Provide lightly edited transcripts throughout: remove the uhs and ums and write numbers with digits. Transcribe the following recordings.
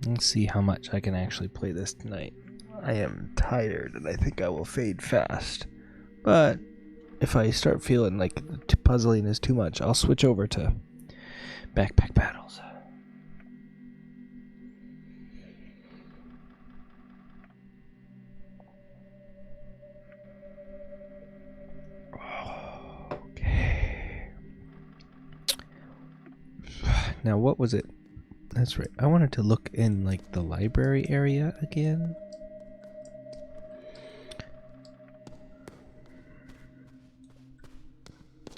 Let's see how much I can actually play this tonight. I am tired and I think I will fade fast. But if I start feeling like puzzling is too much, I'll switch over to backpack battles. Okay. Now what was it? That's right. I wanted to look in like the library area again.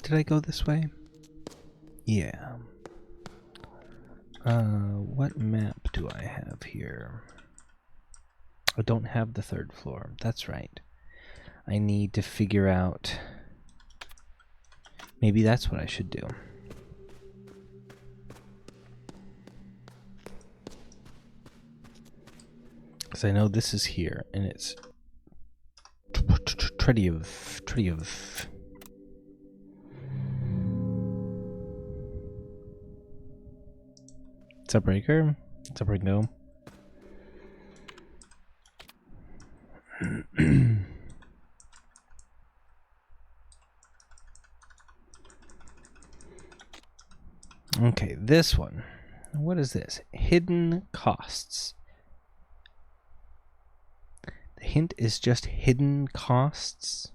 Did I go this way? Yeah. What map do I have here? I don't have the third floor. That's right. I need to figure out... Maybe that's what I should do. Because I know this is here, and it's... Treaty of... What's up, Breaker? What's up, Ringo? Okay, this one. What is this? Hidden costs. The hint is just hidden costs.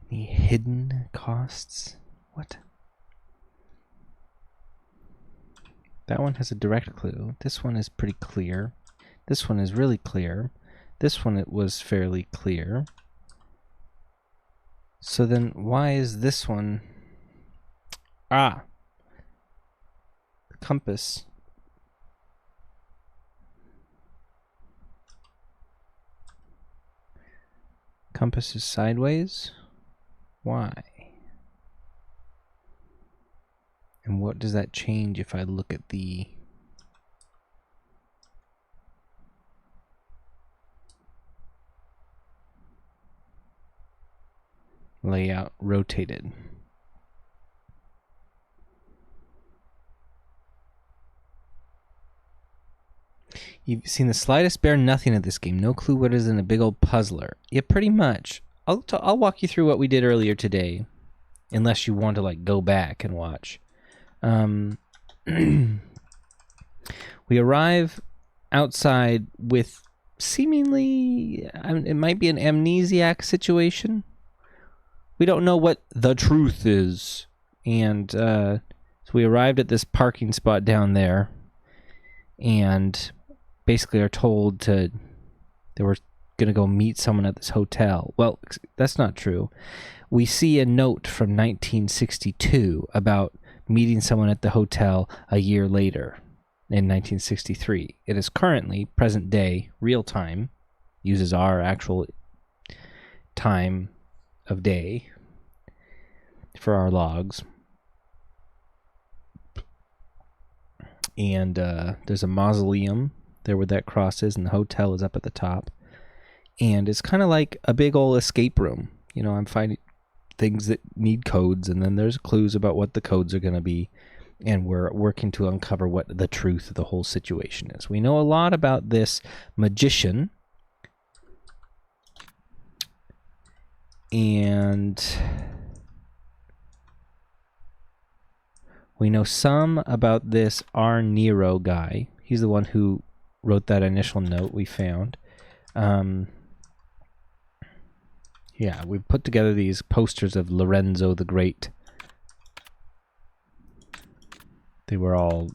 The hidden costs? What? That one has a direct clue. This one is pretty clear. This one is really clear. This one, it was fairly clear. So then why is this one... Ah! The compass. Compass is sideways? Why? And what does that change if I look at the... layout rotated? You've seen the slightest bear nothing of this game. No clue what is in a big old puzzler. Yeah, pretty much. I'll walk you through what we did earlier today, unless you want to like go back and watch. We arrive outside with seemingly, it might be an amnesiac situation. We don't know what the truth is. And so we arrived at this parking spot down there and basically are told they were going to go meet someone at this hotel. Well, that's not true. We see a note from 1962 about meeting someone at the hotel a year later in 1963. It is currently present day, real time, uses our actual time of day for our logs. And there's a mausoleum there where that cross is, and the hotel is up at the top. And it's kind of like a big old escape room. You know, I'm finding things that need codes, and then there's clues about what the codes are going to be. and we're working to uncover what the truth of the whole situation is. We know a lot about this magician, and we know some about this R. Nero guy. He's the one who wrote that initial note we found. Yeah, we put together these posters of Lorenzo the Great. They were all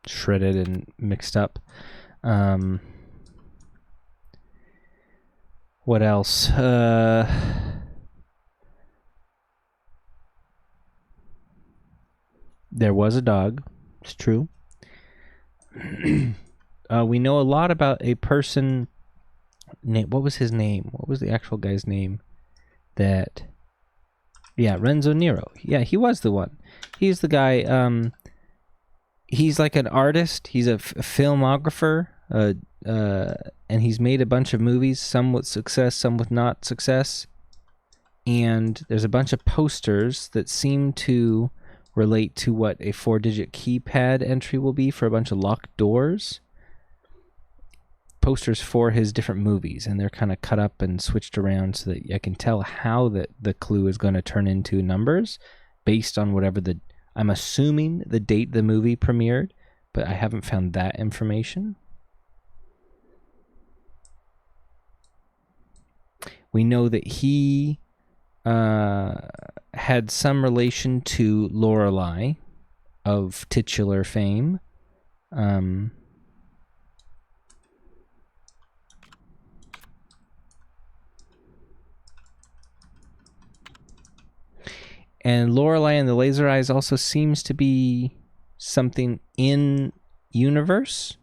shredded and mixed up. What else? There was a dog. It's true. We know a lot about a person. What was his name? What was the actual guy's name? Yeah, Renzo Nero. Yeah, he was the one. He's the guy. He's like an artist. He's a filmographer. And he's made a bunch of movies, some with success, some with not success. And there's a bunch of posters that seem to relate to what a 4-digit keypad entry will be for a bunch of locked doors. Posters for his different movies, and they're kind of cut up and switched around so that I can tell how the clue is going to turn into numbers based on whatever I'm assuming the date the movie premiered, but I haven't found that information. We know that he had some relation to Lorelei of titular fame. And Lorelei and the Laser Eyes also seems to be something in universe.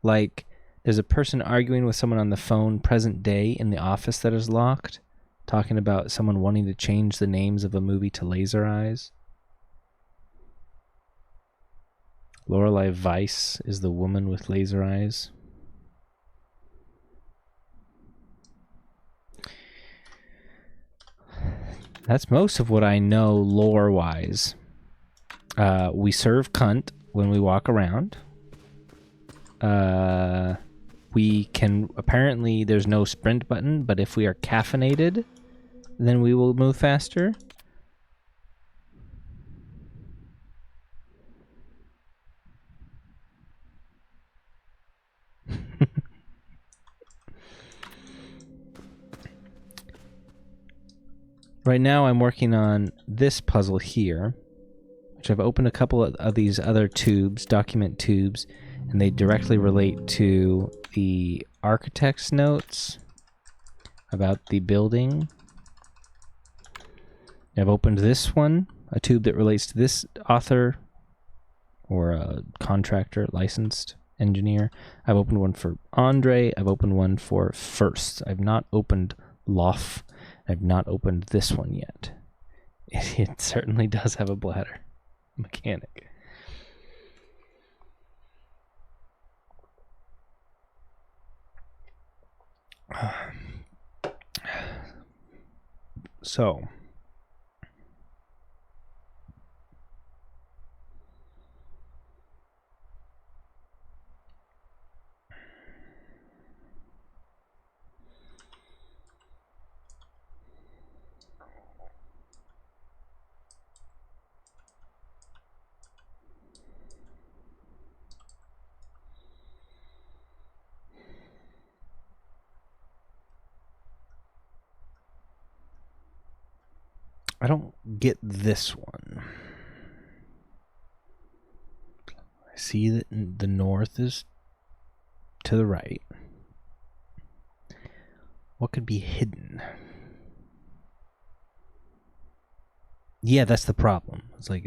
Like, there's a person arguing with someone on the phone present day in the office that is locked, talking about someone wanting to change the names of a movie to Laser Eyes. Lorelei Weiss is the woman with laser eyes. That's most of what I know lore-wise. We serve cunt when we walk around. We can... Apparently, there's no sprint button, but if we are caffeinated, then we will move faster. Right now, I'm working on this puzzle here, which I've opened a couple of these other tubes, document tubes, and they directly relate to the architect's notes about the building. I've opened this one, a tube that relates to this author or a contractor, licensed engineer. I've opened one for Andre. I've opened one for First. I've not opened Loff. I've not opened this one yet. It certainly does have a bladder. Mechanic. So... I don't get this one. I see that the north is to the right. What could be hidden? Yeah, that's the problem. It's like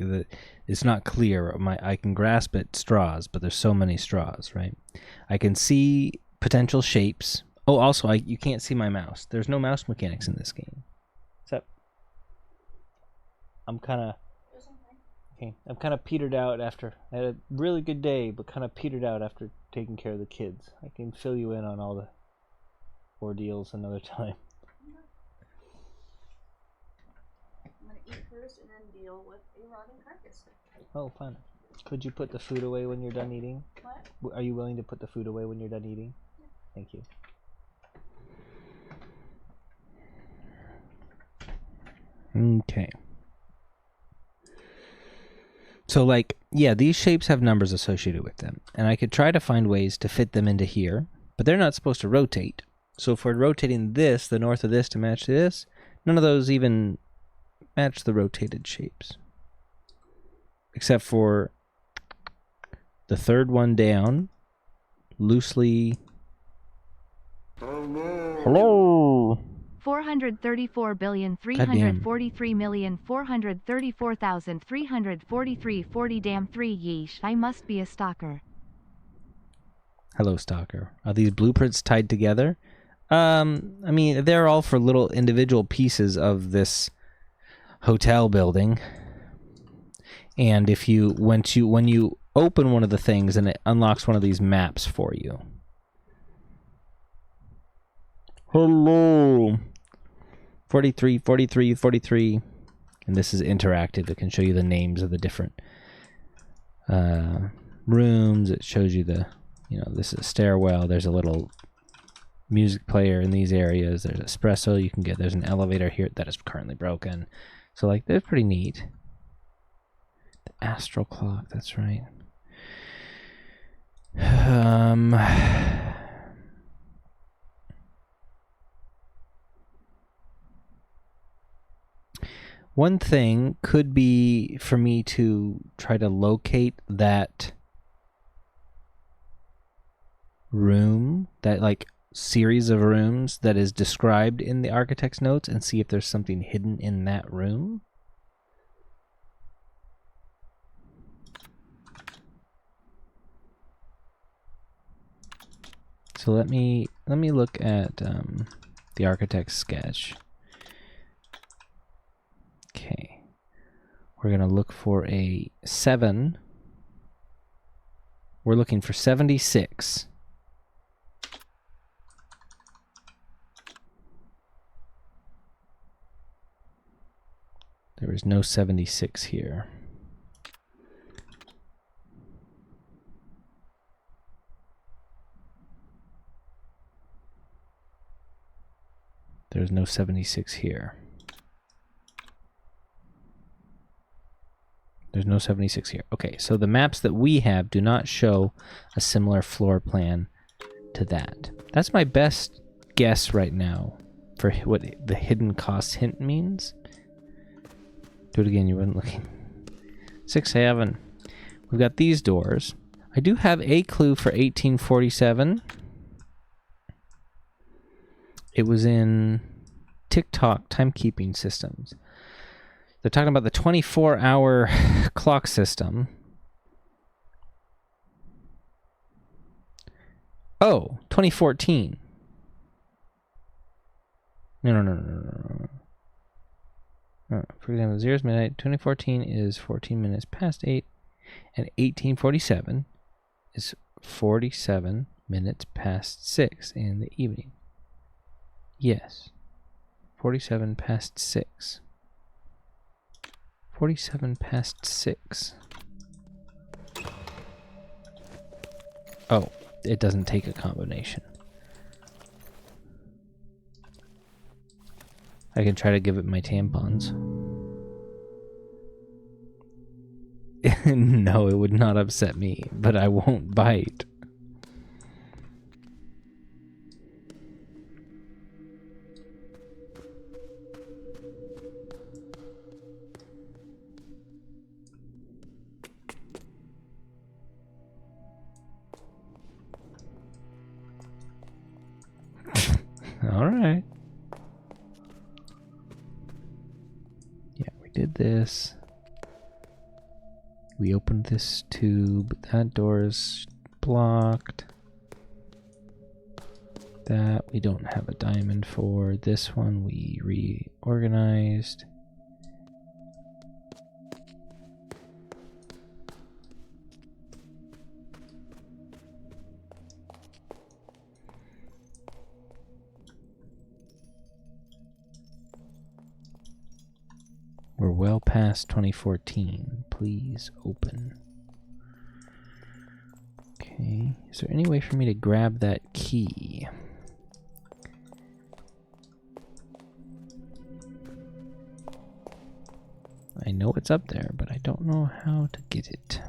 it's not clear. I can grasp at straws, but there's so many straws, right? I can see potential shapes. Oh, also, you can't see my mouse. There's no mouse mechanics in this game. Except I'm kind of petered out after I had a really good day, but kind of petered out after taking care of the kids. I can fill you in on all the ordeals another time. I'm gonna eat first and then do deal with a rotting carcass. Oh, fun. Could you put the food away when you're done eating? What? Are you willing to put the food away when you're done eating? Yeah. Thank you. Okay. So, like, yeah, these shapes have numbers associated with them, and I could try to find ways to fit them into here, but they're not supposed to rotate. So if we're rotating this, the north of this to match this, none of those even match the rotated shapes. Except for the third one down, loosely... Hello! 434,343,434,343 damn 3 yeesh. I must be a stalker. Hello, stalker. Are these blueprints tied together? I mean, they're all for little individual pieces of this hotel building. And if you when you open one of the things, and it unlocks one of these maps for you. Hello. 43, 43, 43. And this is interactive. It can show you the names of the different rooms. It shows you the, this is a stairwell. There's a little music player in these areas. There's espresso you can get. There's an elevator here that is currently broken. So, like, they're pretty neat. The astral clock, that's right. One thing could be for me to try to locate that room, that like series of rooms that is described in the architect's notes, and see if there's something hidden in that room. So let me look at the architect's sketch. Okay, we're gonna look for a 7. We're looking for 76. There is no 76 here. There's no 76 here. There's no 76 here. Okay, so the maps that we have do not show a similar floor plan to that. That's my best guess right now for what the hidden cost hint means. Do it again, you weren't looking. 6-7. We've got these doors. I do have a clue for 1847. It was in TikTok timekeeping systems. They're talking about the 24-hour clock system. Oh, 2014. No. For example, 0 is midnight. 2014 is 14 minutes past 8. And 1847 is 47 minutes past 6 in the evening. Yes. 47 past 6. 47 past 6. Oh, it doesn't take a combination. I can try to give it my tampons. No, it would not upset me, but I won't bite. All right. Yeah, we did this. We opened this tube. That door is blocked. That we don't have a diamond for. This one we reorganized. We're well past 2014. Please open. Okay. Is there any way for me to grab that key? I know it's up there, but I don't know how to get it.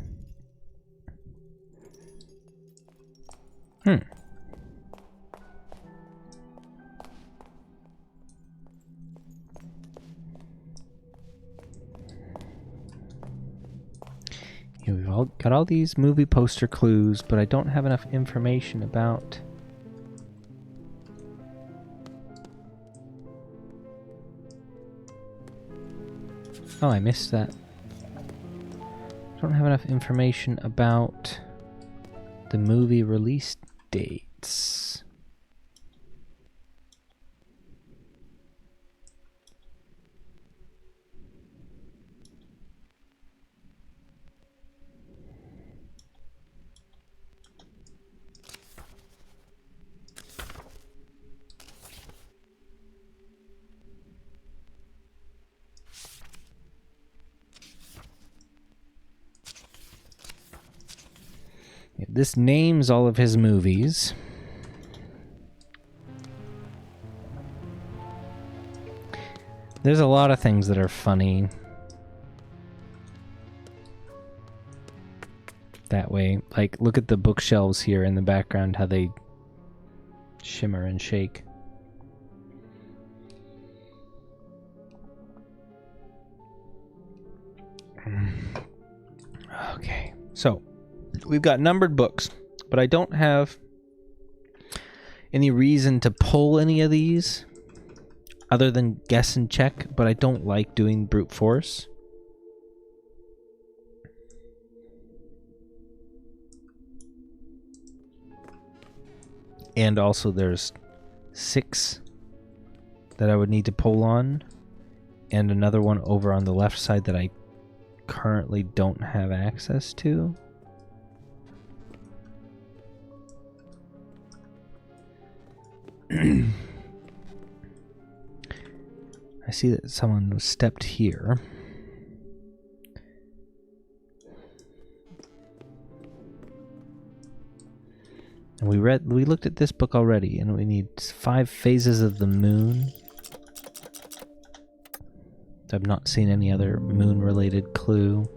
Yeah, we've all got all these movie poster clues, but I don't have enough information about... Oh, I missed that. I don't have enough information about the movie release dates. This names all of his movies. There's a lot of things that are funny that way. Like, look at the bookshelves here in the background, how they shimmer and shake. Okay, so we've got numbered books, but I don't have any reason to pull any of these other than guess and check, but I don't like doing brute force. And also there's 6 that I would need to pull on, and another one over on the left side that I currently don't have access to. I see that someone stepped here. And we looked at this book already, and we need 5 phases of the moon. I've not seen any other moon-related clue.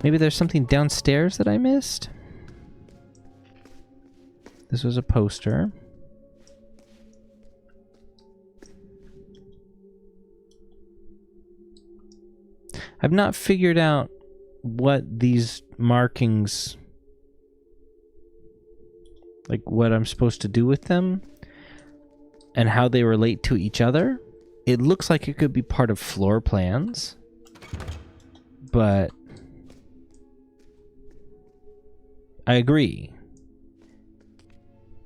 Maybe there's something downstairs that I missed? This was a poster. I've not figured out what these markings, like what I'm supposed to do with them and how they relate to each other. It looks like it could be part of floor plans, but I agree.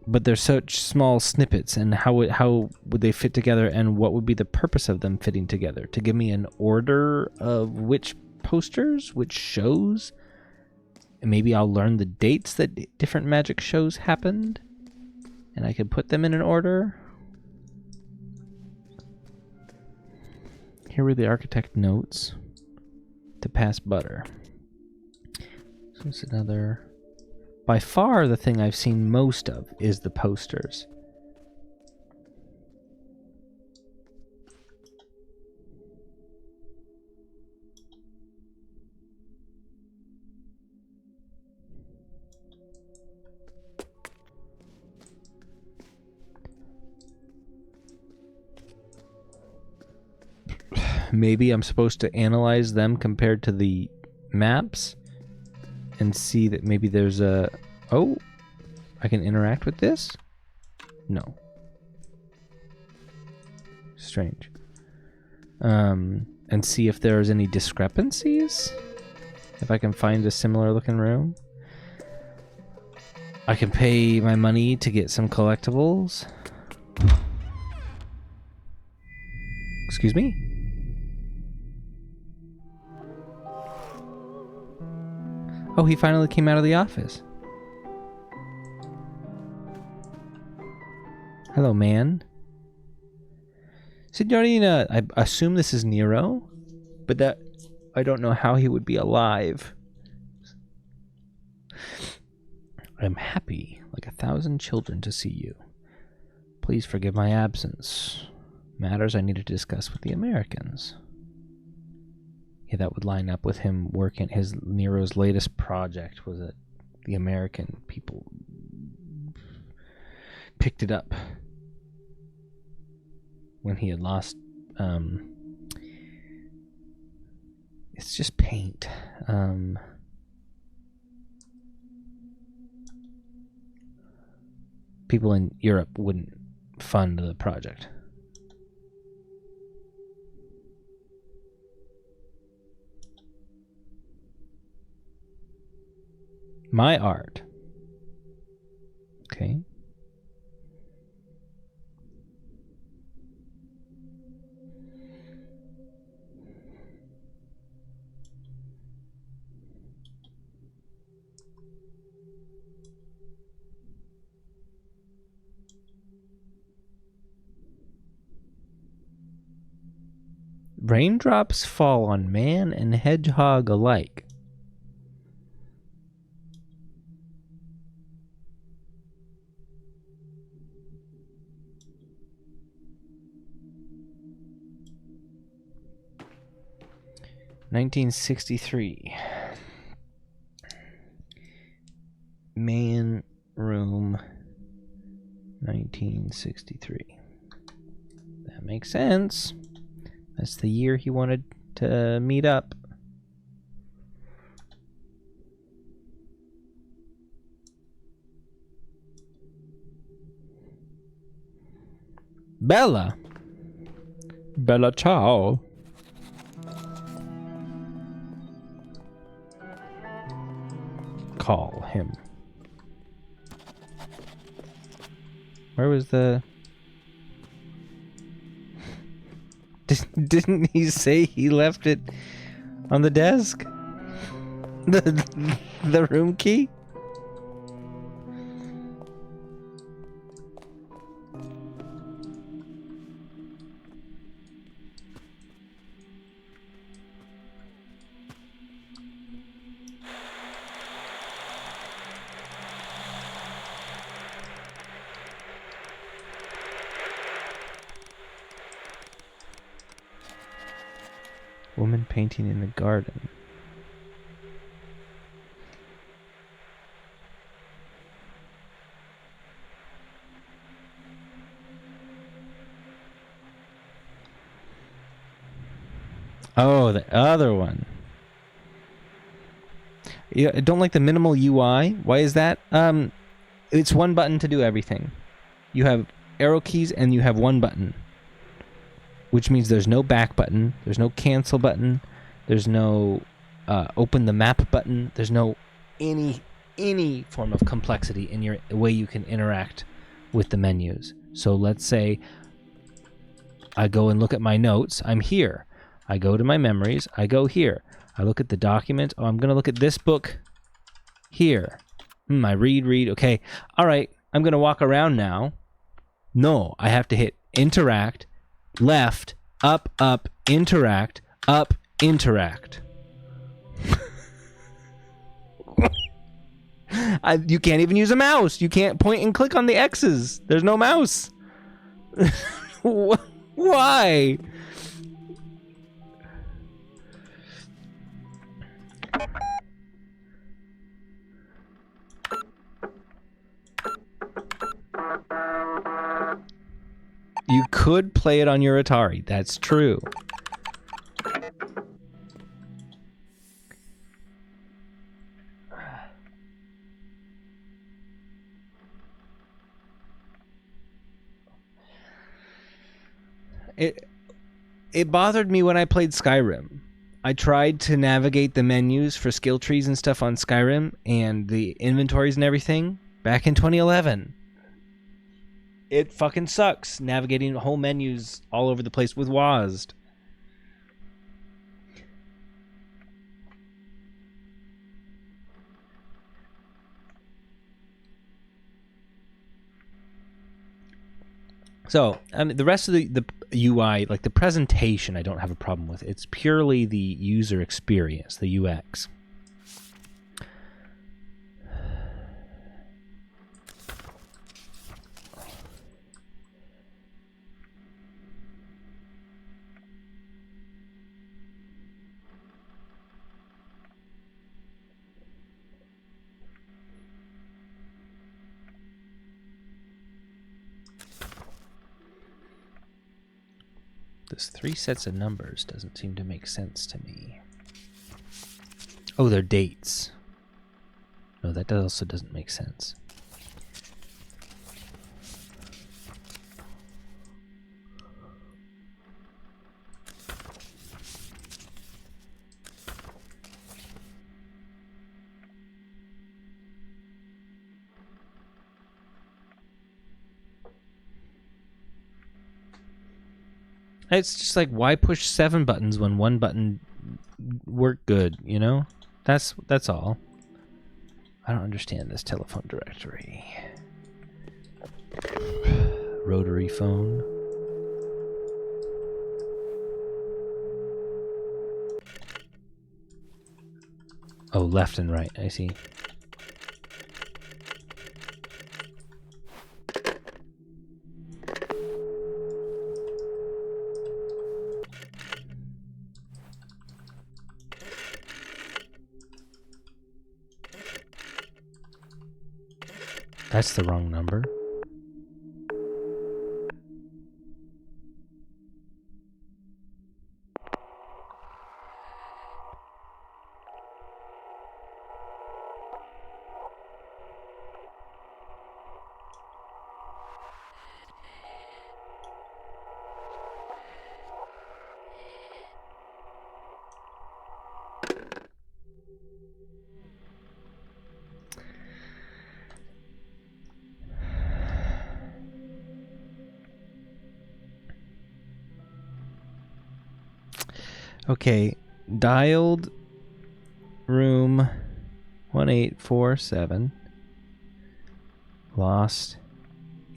But they're such small snippets, and how would they fit together, and what would be the purpose of them fitting together? To give me an order of which posters, which shows, and maybe I'll learn the dates that different magic shows happened, and I can put them in an order. Here were the architect notes to pass butter. So it's another... By far, the thing I've seen most of is the posters. Maybe I'm supposed to analyze them compared to the maps and see that maybe there's a... Oh, I can interact with this? No. Strange. And see if there's any discrepancies? If I can find a similar looking room? I can pay my money to get some collectibles. Excuse me? Oh, he finally came out of the office. Hello, man. Signorina, I assume this is Nero, but that I don't know how he would be alive. I'm happy, like 1,000 children, to see you. Please forgive my absence. Matters I need to discuss with the Americans. Yeah, that would line up with him working. His Nero's latest project was that the American people picked it up when he had lost. It's just paint. People in Europe wouldn't fund the project. My art. Okay. Raindrops fall on man and hedgehog alike. (1963). Man room. 1963. That makes sense. That's the year he wanted to meet up. Bella. Bella ciao. Call him. Where was the... Didn't he say he left it on the desk? The room key? Woman painting in the garden. Oh, the other one. Yeah, I don't like the minimal UI. Why is that? It's one button to do everything. You have arrow keys and you have one button, which means there's no back button, there's no cancel button, there's no open the map button, there's no any form of complexity in your way you can interact with the menus. So let's say I go and look at my notes. I'm here. I go to my memories. I go here. I look at the document. Oh, I'm going to look at this book here. I read. Okay. All right. I'm going to walk around now. No, I have to hit interact, left, up, interact, up, interact. You can't even use a mouse. You can't point and click on the X's. There's no mouse. Why? You could play it on your Atari. That's true. It bothered me when I played Skyrim. I tried to navigate the menus for skill trees and stuff on Skyrim and the inventories and everything back in 2011. It fucking sucks navigating whole menus all over the place with WASD. So, I mean, the rest of the UI, like the presentation, I don't have a problem with. It's purely the user experience, the UX. This 3 sets of numbers doesn't seem to make sense to me. Oh, they're dates. No, that also doesn't make sense. It's just like, why push 7 buttons when 1 button worked good, you know? That's all. I don't understand this telephone directory. Rotary phone. Oh, left and right, I see. That's the wrong number. Okay, dialed room 1847. Lost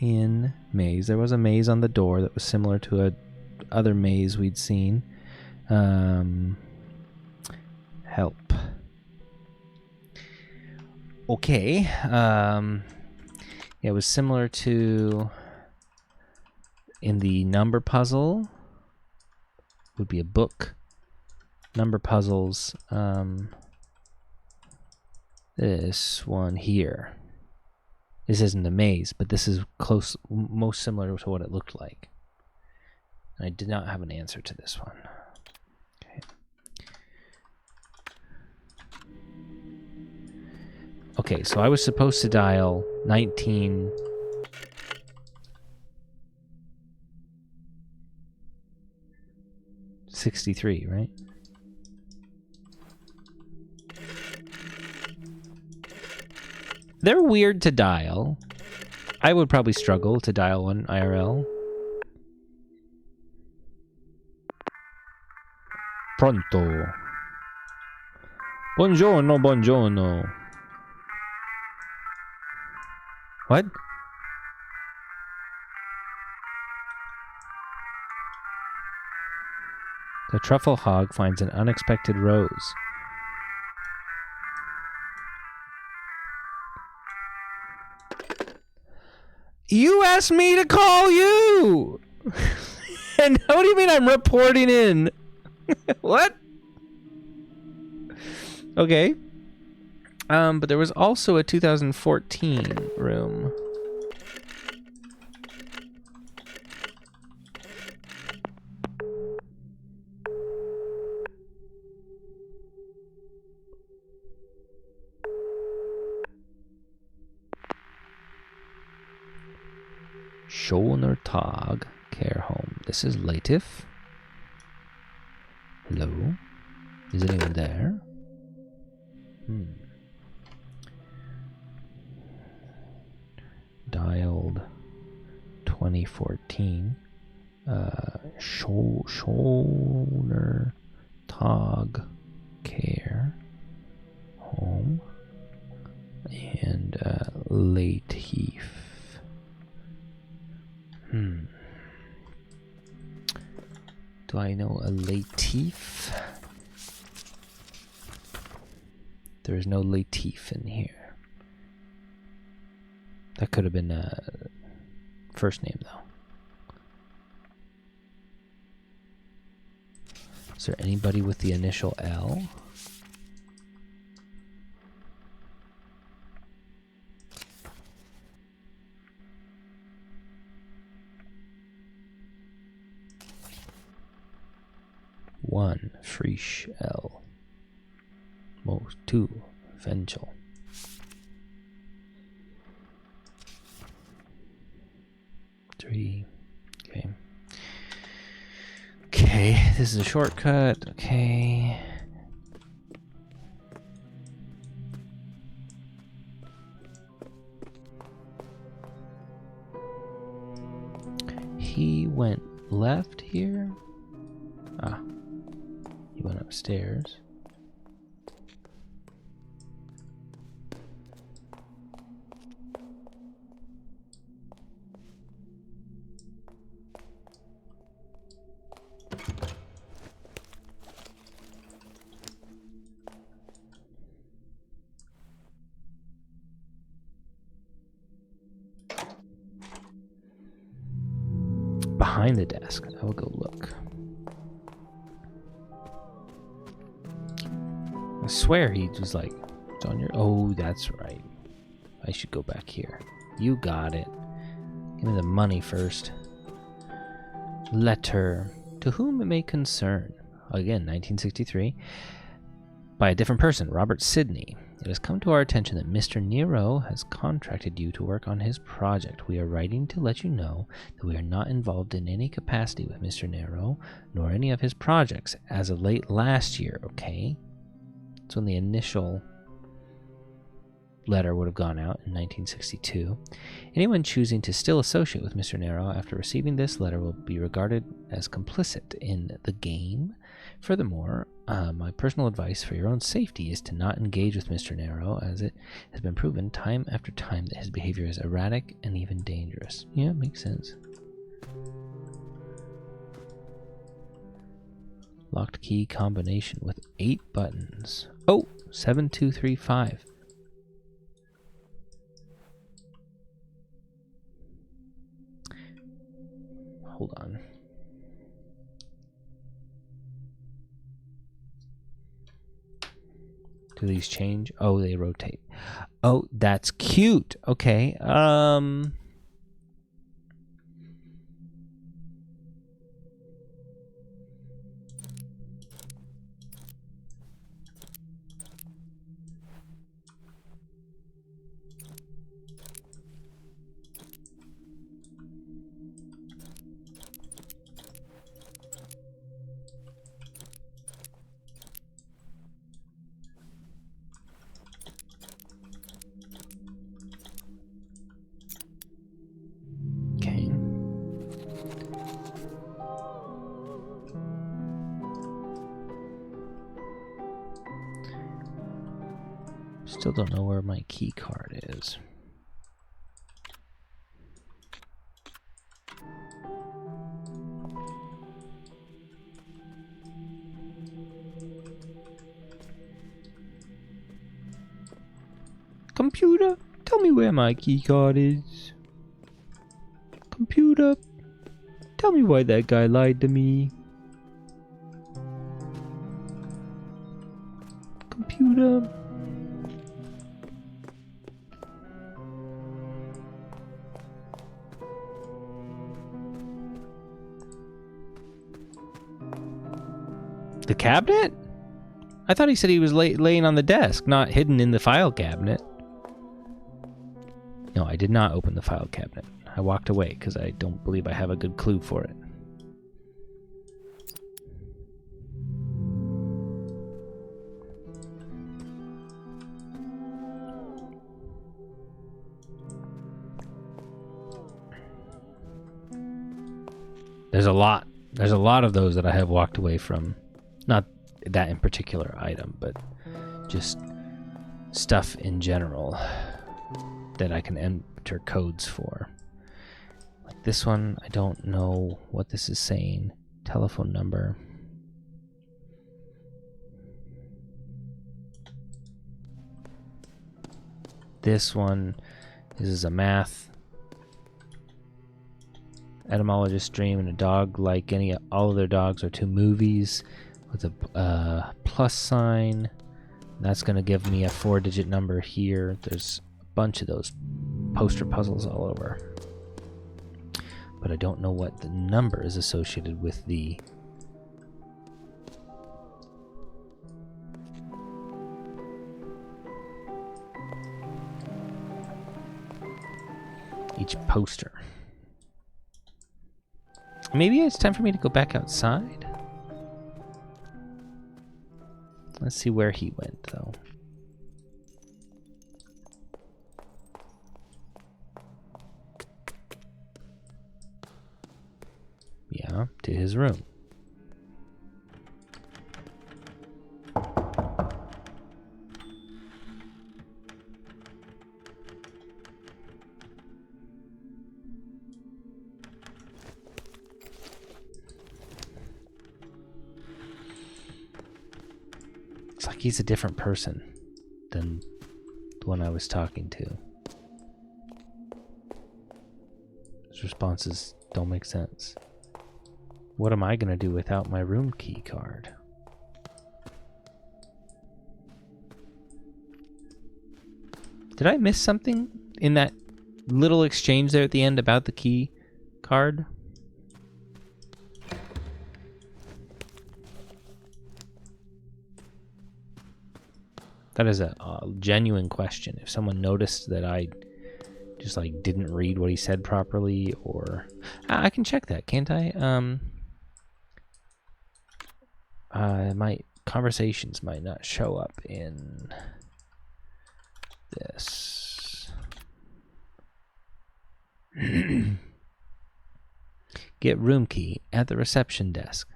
in maze. There was a maze on the door that was similar to a other maze we'd seen. Help. Okay. Yeah, it was similar to in the number puzzle. Would be a book. Number puzzles. This one here. This isn't a maze, but this is close, most similar to what it looked like. And I did not have an answer to this one. Okay. Okay, so I was supposed to dial 1963, right? They're weird to dial. I would probably struggle to dial one IRL. Pronto. Buongiorno, buongiorno. What? The truffle hog finds an unexpected rose. You asked me to call you! And what do you mean I'm reporting in? What? Okay. But there was also a 2014 room. Schoner Tag Care Home. This is Latif. Hello? Is anyone there? Dialed 2014. Schoner Tag Care Home. And Latif. Do I know a Latif? There is no Latif in here. That could have been a first name, though. Is there anybody with the initial L? One, Frisch L. Most, two, Fenchel. Three, okay. Okay, this is a shortcut, okay. He went left here. Ah. He went upstairs. Behind the desk. I will go look. I swear he was like, it's on your... Oh, that's right. I should go back here. You got it. Give me the money first. Letter. To whom it may concern. Again, 1963. By a different person, Robert Sidney. It has come to our attention that Mr. Nero has contracted you to work on his project. We are writing to let you know that we are not involved in any capacity with Mr. Nero, nor any of his projects, as of late last year, okay? That's when the initial letter would have gone out in 1962. Anyone choosing to still associate with Mr. Nero after receiving this letter will be regarded as complicit in the game. Furthermore, my personal advice for your own safety is to not engage with Mr. Nero, as it has been proven time after time that his behavior is erratic and even dangerous. Yeah, makes sense. Locked key combination with 8 buttons. Oh, 7235. Hold on. Do these change? Oh, they rotate. Oh, that's cute. Okay. Still don't know where my key card is. Computer, tell me where my key card is. Computer, tell me why that guy lied to me. Computer. The cabinet? I thought he said he was laying on the desk, not hidden in the file cabinet. No, I did not open the file cabinet. I walked away because I don't believe I have a good clue for it. There's a lot. There's a lot of those that I have walked away from. Not that in particular item, but just stuff in general that I can enter codes for. Like this one, I don't know what this is saying. telephone number. This one is a math etymologist dream, and a dog like all other dogs are two movies with a plus sign. That's going to give me a 4-digit number here. There's a bunch of those poster puzzles all over. But I don't know what the number is associated with the each poster. Maybe it's time for me to go back outside. Let's see where he went, though. Yeah, to his room. It's like he's a different person than the one I was talking to. His responses don't make sense. What am I going to do without my room key card? Did I miss something in that little exchange there at the end about the key card? That is a genuine question. If someone noticed that I just like didn't read what he said properly, or I can check that, can't I? My conversations might not show up in this. Get room key at the reception desk.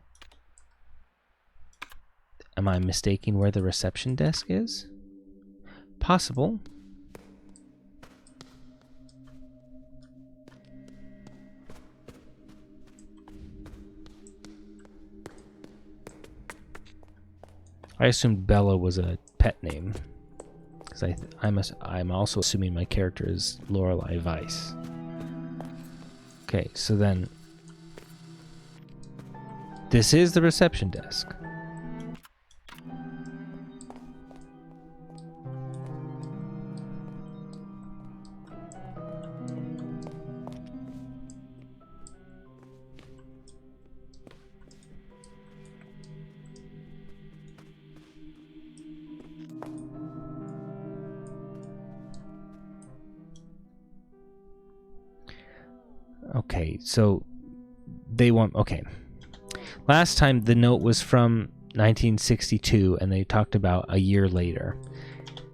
Am I mistaking where the reception desk is? Possible. I assumed Bella was a pet name, because I'm also assuming my character is Lorelei Weiss. Okay, so then this is the reception desk. Okay, so they want... Okay. Last time the note was from 1962, and they talked about a year later.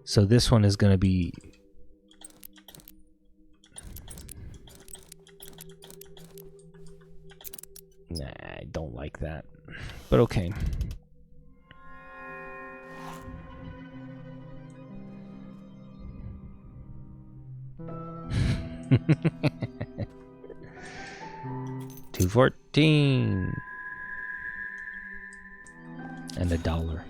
So this one is going to be... Nah, I don't like that. But okay. $2.14 and $1.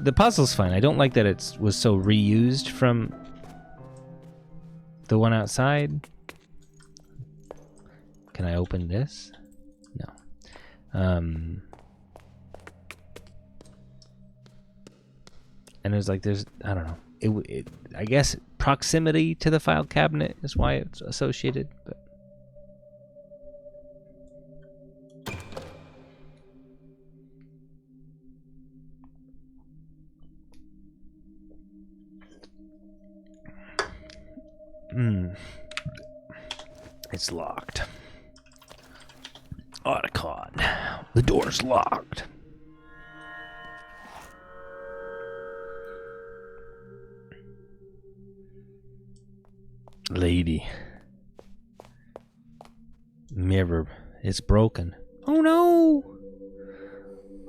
The puzzle's fine. I don't like that it was so reused from the one outside. Can I open this? No. And there's like I don't know. I guess proximity to the file cabinet is why it's associated, but it's locked. Otacon. The door's locked. Lady. Mirror. It's broken. Oh no!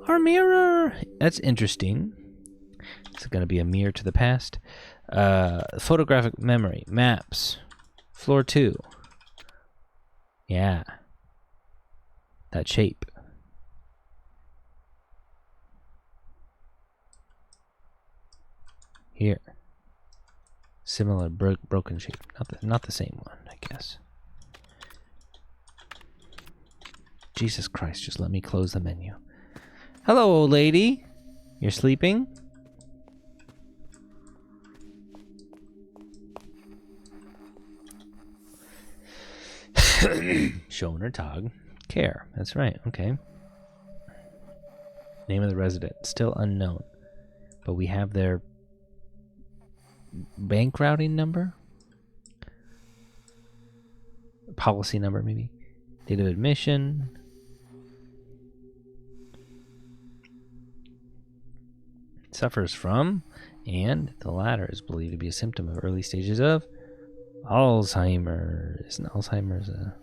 Our mirror! That's interesting. It's going to be a mirror to the past. Photographic memory. Maps. Floor 2. Yeah. That shape. Here. Similar broken shape. Not the same one, I guess. Jesus Christ, just let me close the menu. Hello, old lady. You're sleeping? Showing her tog. Care. That's right. Okay. Name of the resident. Still unknown. But we have their bank routing number? Policy number, maybe? Date of admission. Suffers from, and the latter is believed to be a symptom of early stages of Alzheimer's. Isn't Alzheimer's a...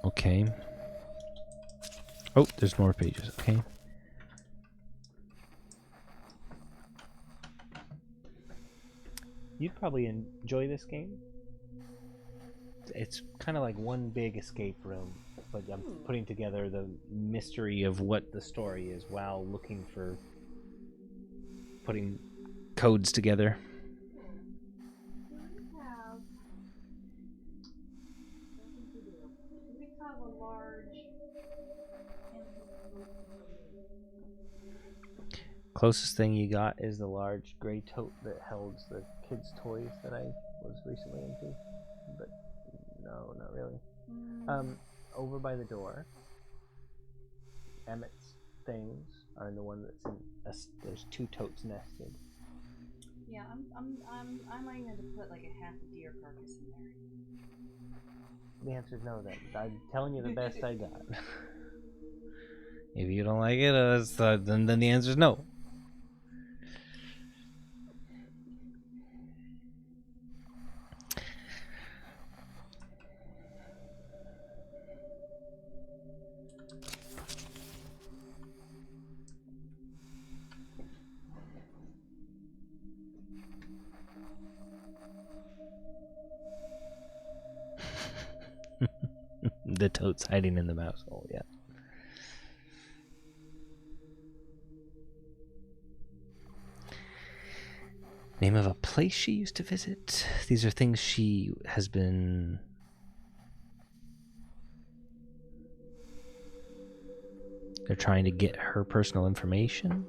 Okay. Oh, there's more pages. Okay. You'd probably enjoy this game. It's kind of like one big escape room, but I'm putting together the mystery of what the story is while looking for putting codes together. We have a large Closest thing you got is the large gray tote that holds the kids' toys that I was recently into. But no, not really. Over by the door, Emmett's things are in the one that's in. There's two totes nested. Yeah, I might need to put like a half a deer carcass in there. The answer is no. Then I'm telling you the best I got. If you don't like it, then the answer is no. The tote's hiding in the mouse hole, yeah. Name of a place she used to visit. These are things she has been... They're trying to get her personal information.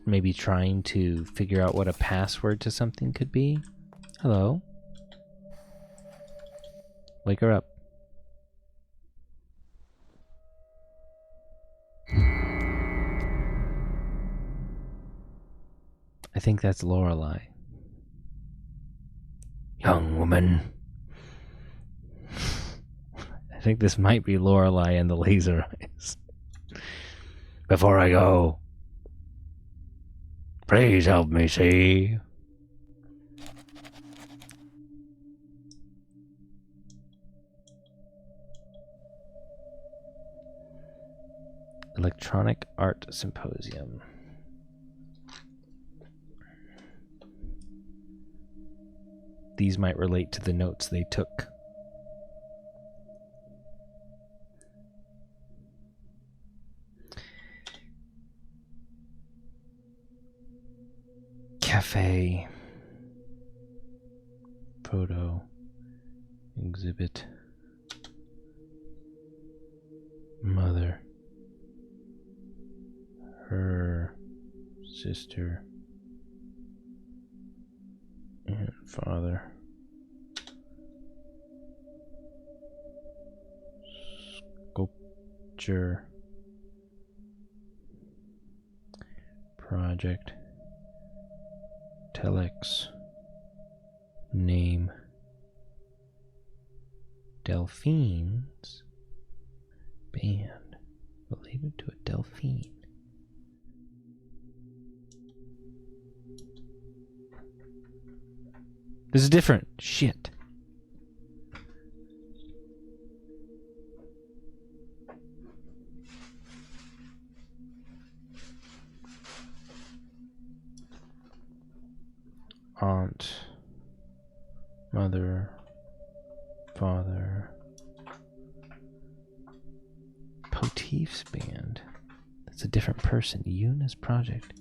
Maybe trying to figure out what a password to something could be. Hello. Wake her up. I think that's Lorelei. Young woman. I think this might be Lorelei and the laser eyes. Before I go, please help me see. Electronic Art Symposium. These might relate to the notes they took. Cafe. Photo. Exhibit. Mother. Her sister and father. Sculpture. Project. Telex. Name. Delphines band. Related to a delphine. This is different. Shit. Aunt, mother, father, Potif's band. That's a different person. Eunice Project.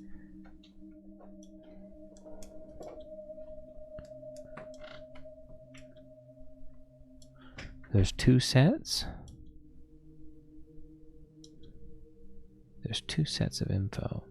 There's 2 sets. There's 2 sets of info.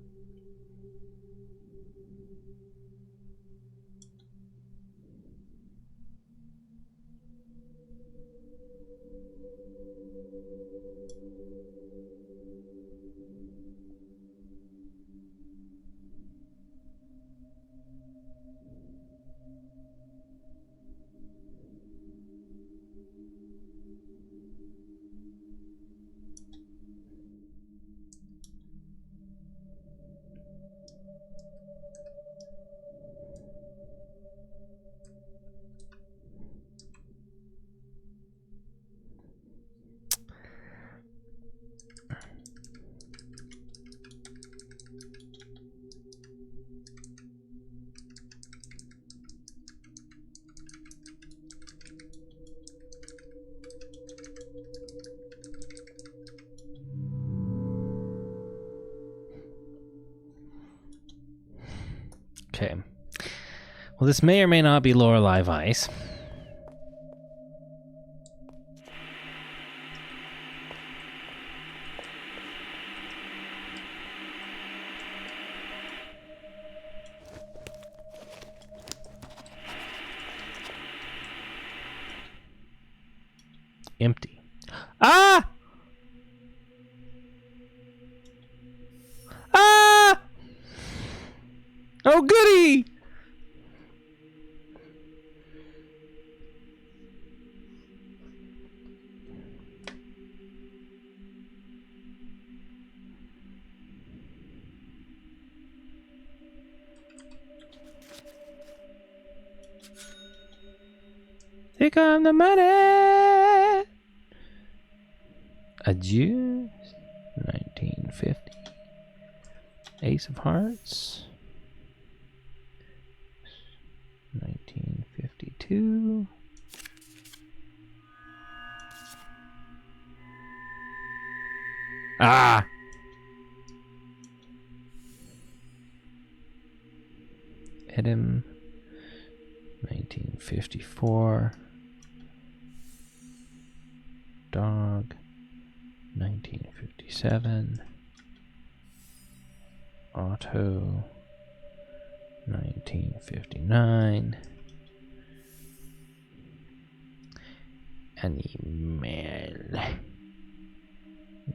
Okay. Well, this may or may not be Lorelei Weiss. Empty. Ah! Ah! Oh, goody! Here come the money! Adieu. 1950. Ace of Hearts. 1952. Ah! Edom. 1954. Dog. 1957. Auto. 1959. Animal.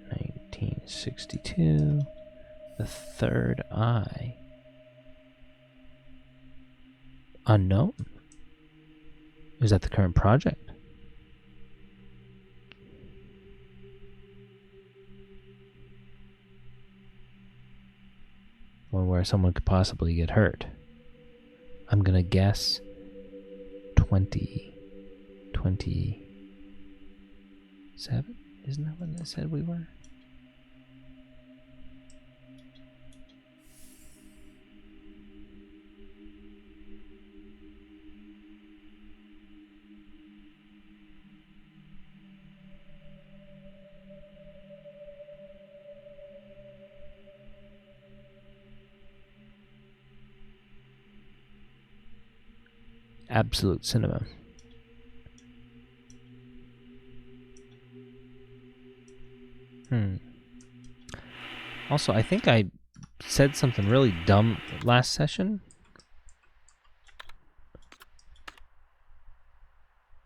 1962. The Third Eye. Unknown. Is that the current project? Or where someone could possibly get hurt. I'm gonna guess 2027? Isn't that what they said we were? Absolute Cinema. Also, I think I said something really dumb last session.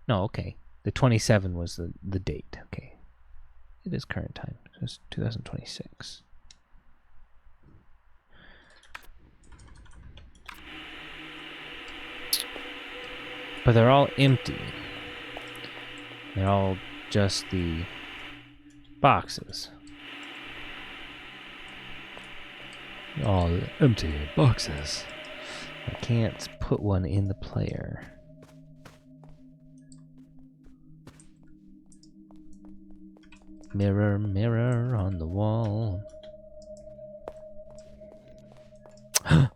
No, okay. The 27 was the date. Okay. It is current time. It's 2026. But they're all empty. They're all just the boxes. All empty boxes. I can't put one in the player. Mirror, mirror on the wall. Help,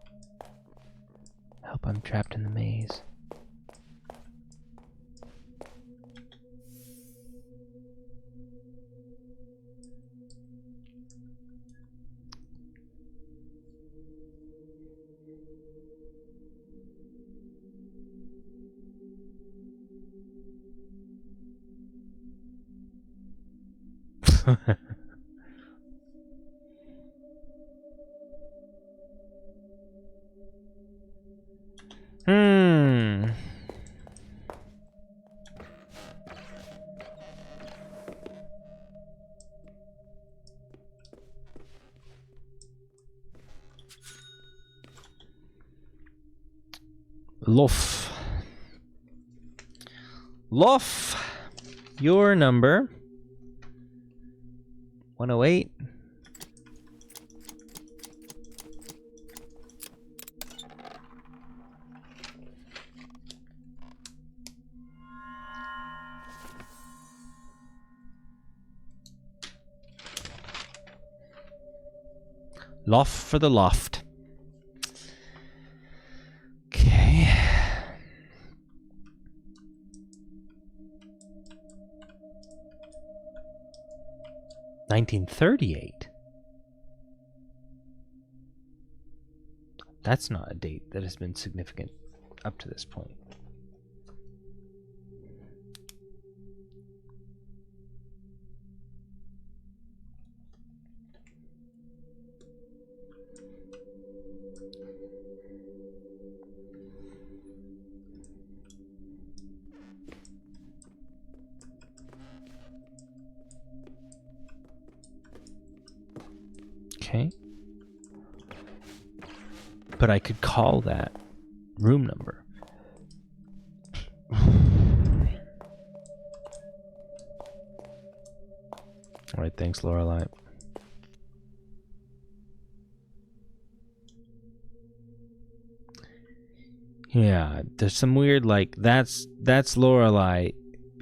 I'm trapped in the maze. Hmm. Lof. Lof. Your number. 108. Loft for the loft. Okay. $1938. That's not a date that has been significant up to this point. Okay. But I could call that room number. All right, thanks, Lorelei. Yeah, there's some weird, like, that's Lorelei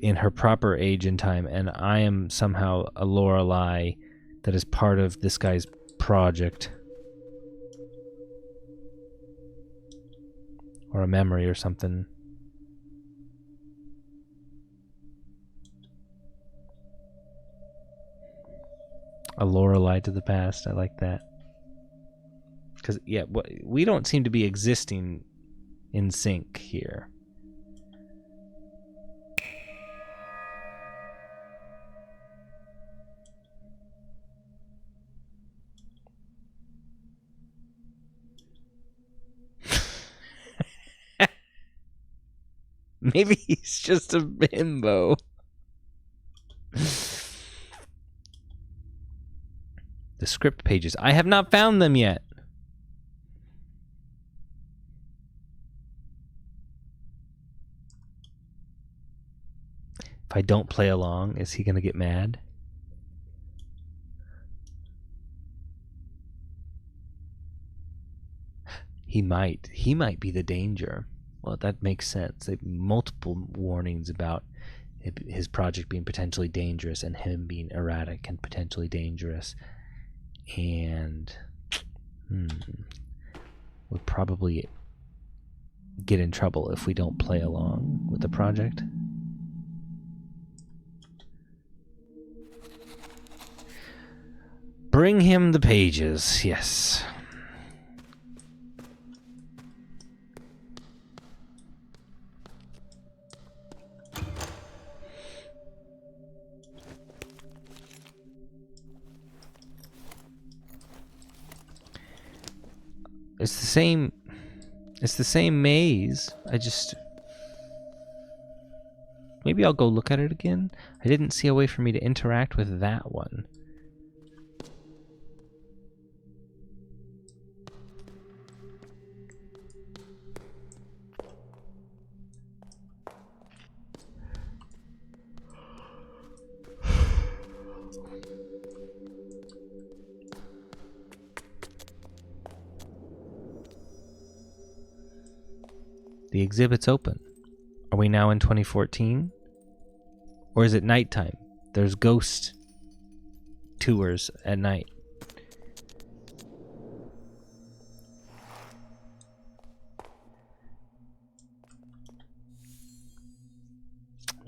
in her proper age and time, and I am somehow a Lorelei that is part of this guy's project. Or a memory or something. A Lorelei to the past, I like that. Because, yeah, we don't seem to be existing in sync here. Maybe he's just a bimbo. The script pages. I have not found them yet. If I don't play along, is he going to get mad? He might. He might be the danger. Well, that makes sense. There are multiple warnings about his project being potentially dangerous and him being erratic and potentially dangerous. And we'll probably get in trouble if we don't play along with the project. Bring him the pages, yes. It's the same maze. Maybe I'll go look at it again. I didn't see a way for me to interact with that one. The exhibit's open. Are we now in 2014? Or is it nighttime? There's ghost tours at night.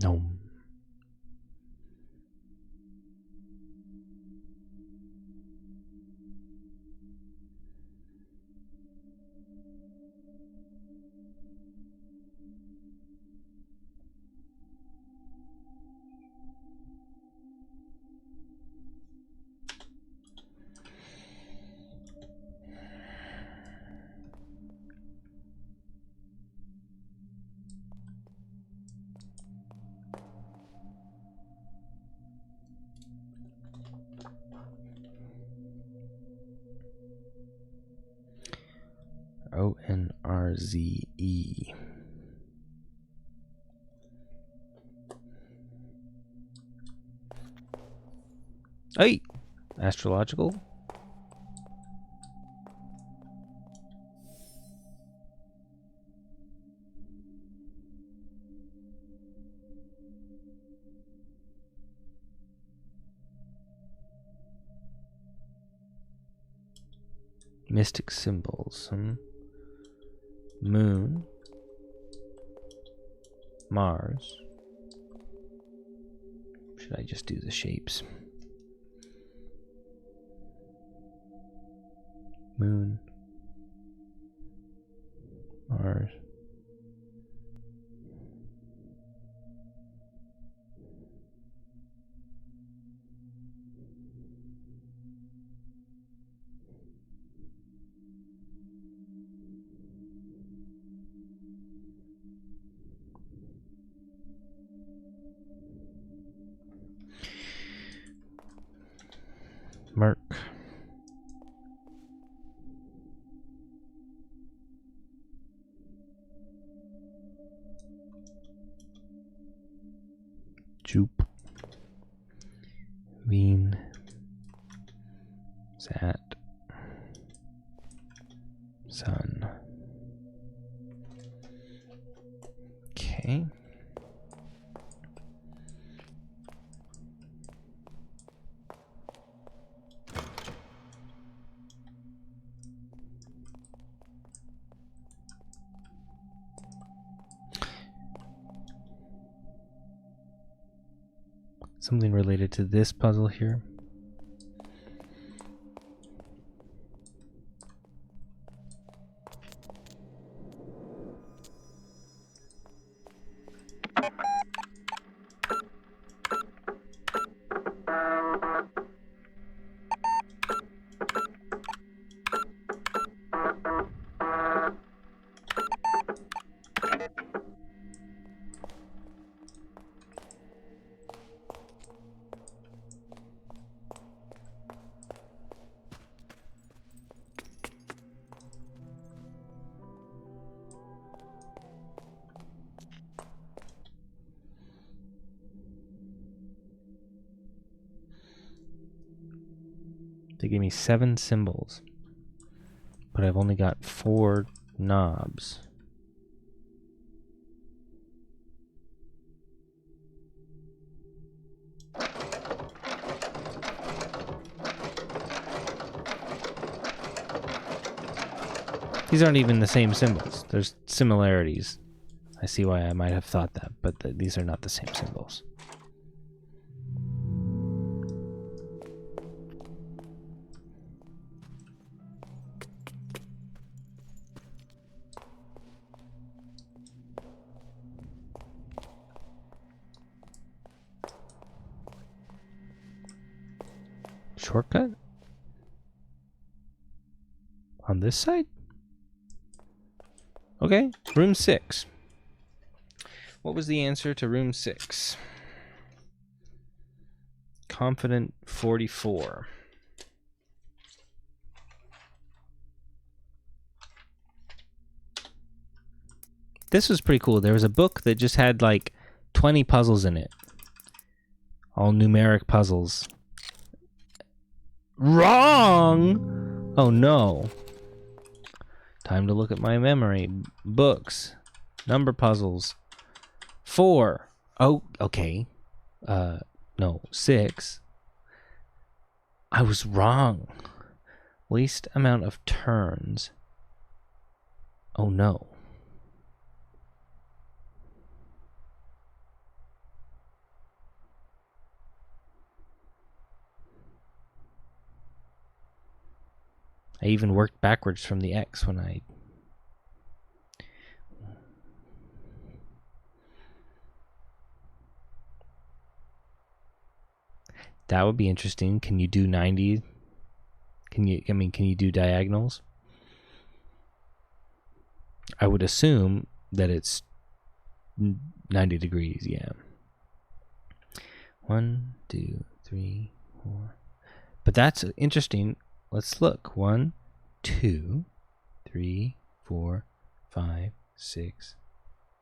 No. ONRZE. Hey! Astrological. Mystic symbols. Moon. Mars. Should I just do the shapes? Moon. Mars. Merc. Jupe. Veen. Sat. Sun. Okay. Something related to this puzzle here. They gave me 7 symbols, but I've only got 4 knobs. These aren't even the same symbols. There's similarities. I see why I might have thought that, but these are not the same symbols. Shortcut? On this side? Okay, room 6. What was the answer to room 6? Confident 44. This was pretty cool. There was a book that just had like 20 puzzles in it. All numeric puzzles. Wrong! Oh no. Time to look at my memory. Books. Number puzzles. 4. Oh, okay. No, 6. I was wrong. Least amount of turns. Oh no. I even worked backwards from the X when I... That would be interesting. Can you do 90? Can you do diagonals? I would assume that it's 90 degrees, yeah. 1, 2, 3, 4. But that's interesting. Let's look. 1, 2, 3, 4, 5, 6,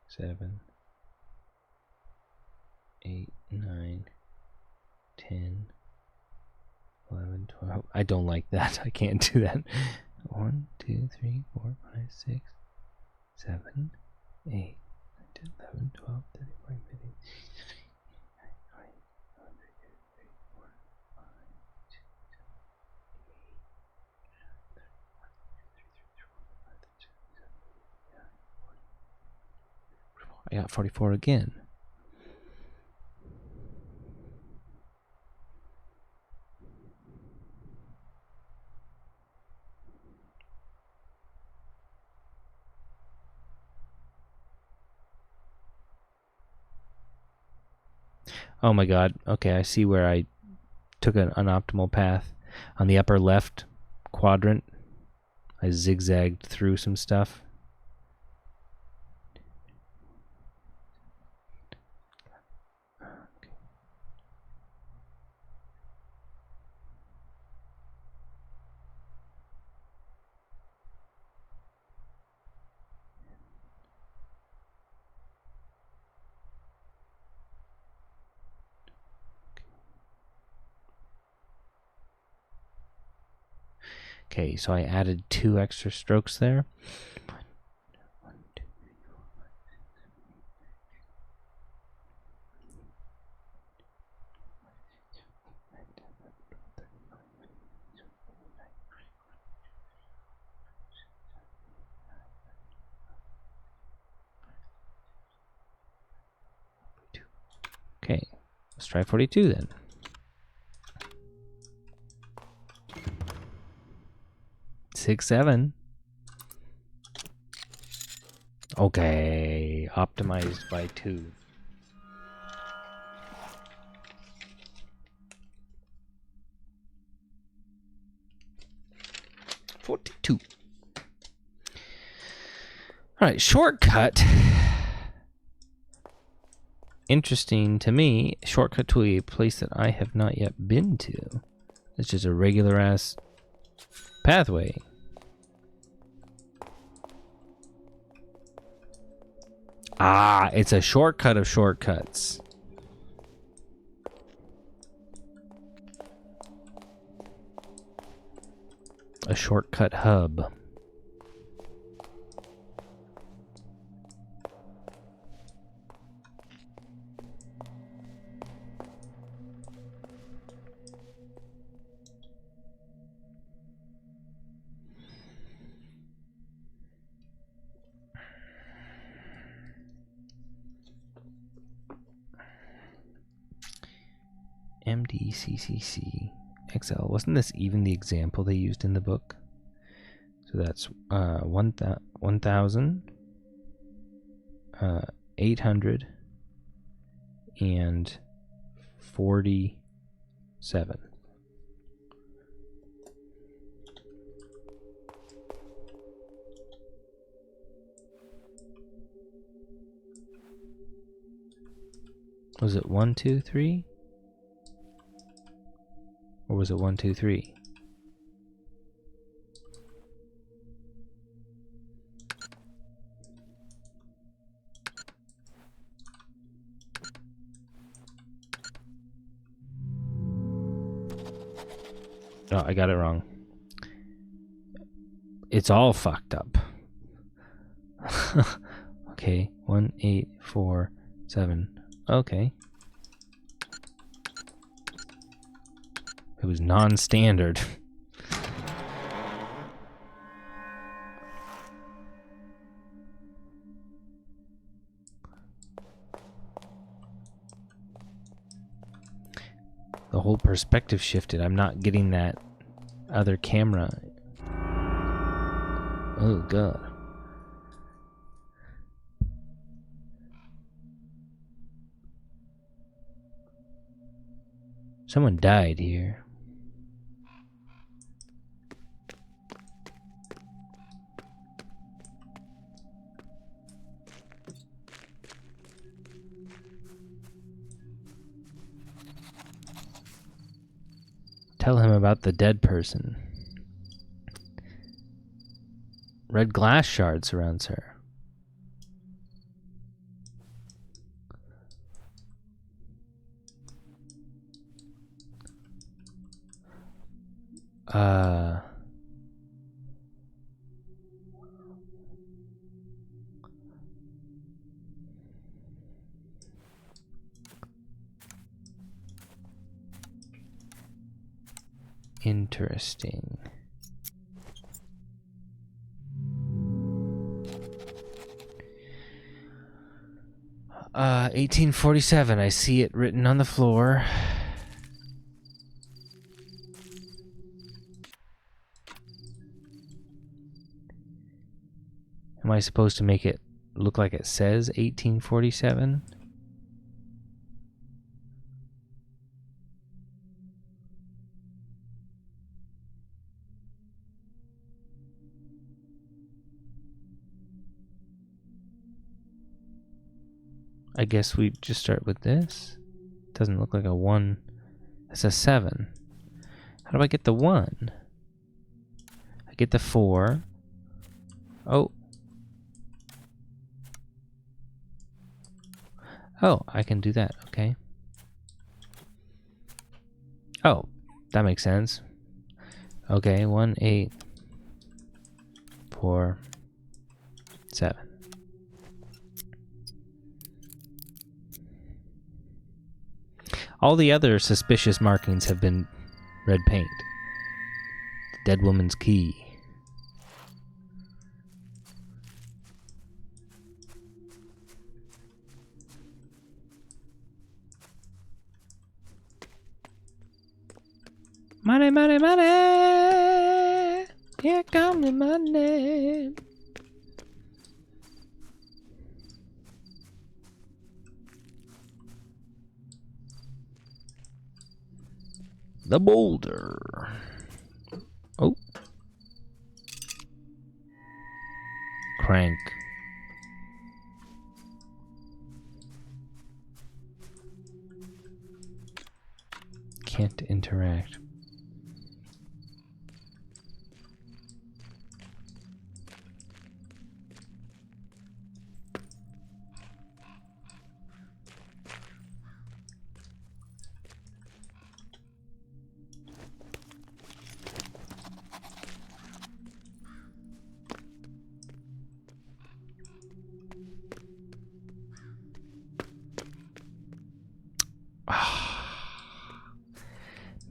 7, 8, 9, 10, 11, 12. I don't like that. I can't do that. 1, 2, 3, 4, 5, 6, 7, 8, 9, 10, 11, 12, 13, 14, 15, 16, I got 44 again. Oh my god. Okay, I see where I took an unoptimal path. On the upper left quadrant, I zigzagged through some stuff. Okay, so I added 2 extra strokes there. 1, 2, 3, 4, 5, 6, 7, 8, 9, 10, 11, 12, 13, 14, 15, 16, 17, 18, 19, 20. Okay, let's try 42 then. 6, 7. Okay, optimized by 2. $42. All right, shortcut. Interesting to me. Shortcut to a place that I have not yet been to. It's just a regular ass pathway. Ah, it's a shortcut of shortcuts. A shortcut hub. MDCCC XL. Wasn't this even the example they used in the book? So that's 1,847. Was it 1, 2, 3? Or was it 1, 2, 3? Oh, I got it wrong. It's all fucked up. Okay. Okay, 1847. Okay. It was non-standard. The whole perspective shifted. I'm not getting that other camera. Oh, God. Someone died here. Tell him about the dead person. Red glass shard surrounds her. Interesting. Uh, 1847. I see it written on the floor. Am I supposed to make it look like it says 1847? I guess we just start with this. Doesn't look like a 1. It's a 7. How do I get the 1? I get the 4. Oh. Oh, I can do that. Okay. Oh, that makes sense. Okay, 1, 8, 4, 7. All the other suspicious markings have been red paint. The dead woman's key. Money, money, money! Here comes the money! The boulder. Oh. Crank. Can't interact.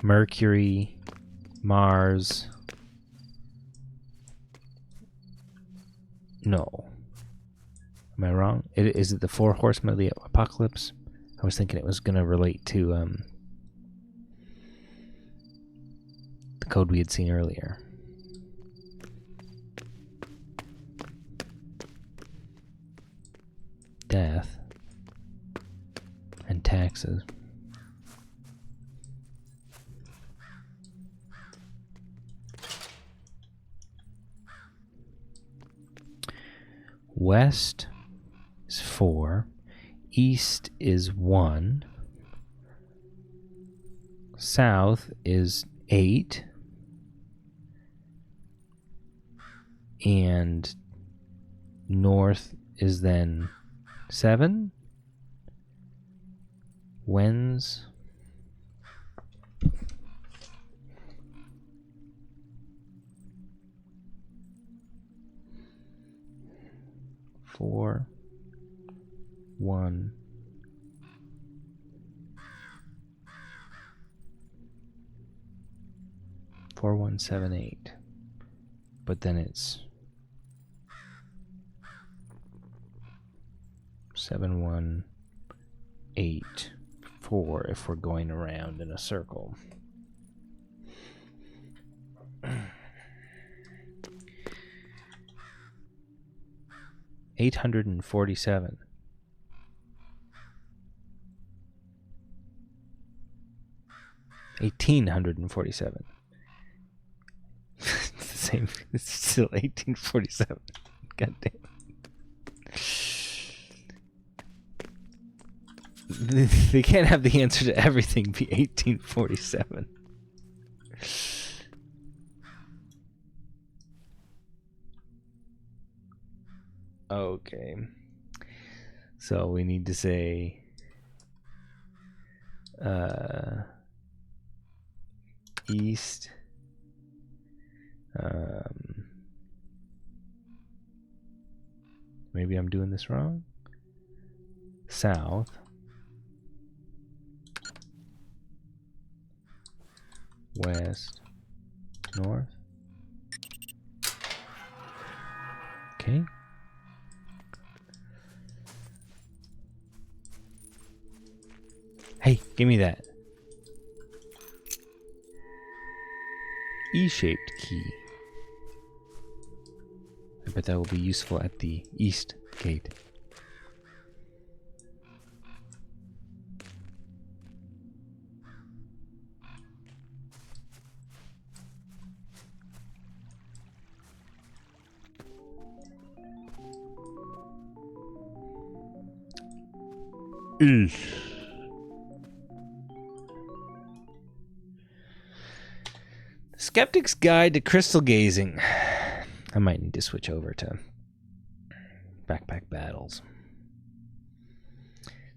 Mercury, Mars. No. Am I wrong? Is it the 4 horsemen of the apocalypse? I was thinking it was going to relate to the code we had seen earlier. Death and taxes. West is 4. East is 1. South is 8. And north is then 7. When's 4, 1. Four, 1, 7, 8. But then it's 7, 1, 8, 4 if we're going around in a circle. $847. $1,847. It's the same. It's still 1847. God damn. They can't have the answer to everything be 1847. Okay. So we need to say east, maybe I'm doing this wrong, south, west, north. Okay. Hey, give me that. E-shaped key. I bet that will be useful at the east gate. East. Skeptic's Guide to Crystal Gazing. I might need to switch over to Backpack Battles.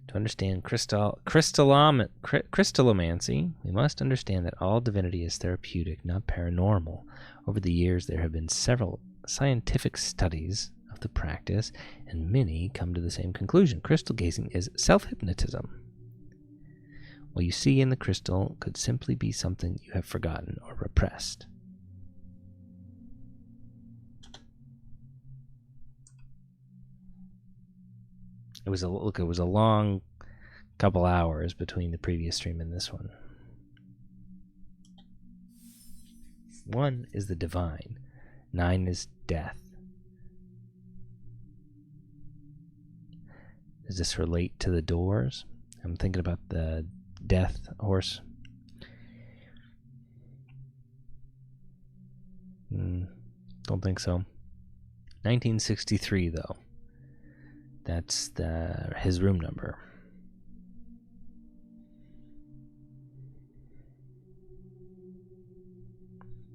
To understand crystallomancy, we must understand that all divinity is therapeutic, not paranormal. Over the years, there have been several scientific studies of the practice, and many come to the same conclusion. Crystal gazing is self-hypnotism. What you see in the crystal could simply be something you have forgotten or repressed. It was a long couple hours between the previous stream and this one. 1 is the divine. 9 is death. Does this relate to the doors? I'm thinking about the death horse. Don't think so. 1963 though. That's his room number.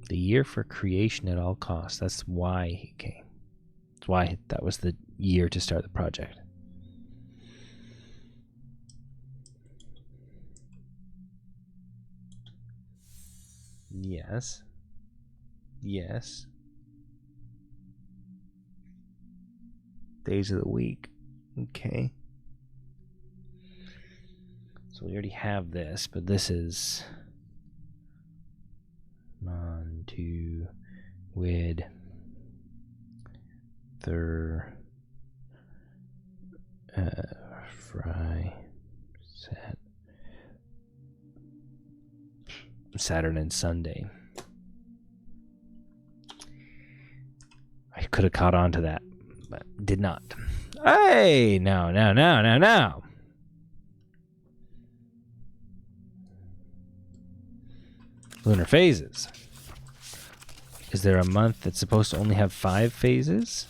The year for creation at all costs. That's why he came. That's why that was the year to start the project. Yes. Yes. Days of the week. Okay. So we already have this, but this is on to wid thir fry set Saturn and Sunday. I could have caught on to that, but did not. Hey, no. Lunar phases. Is there a month that's supposed to only have 5 phases?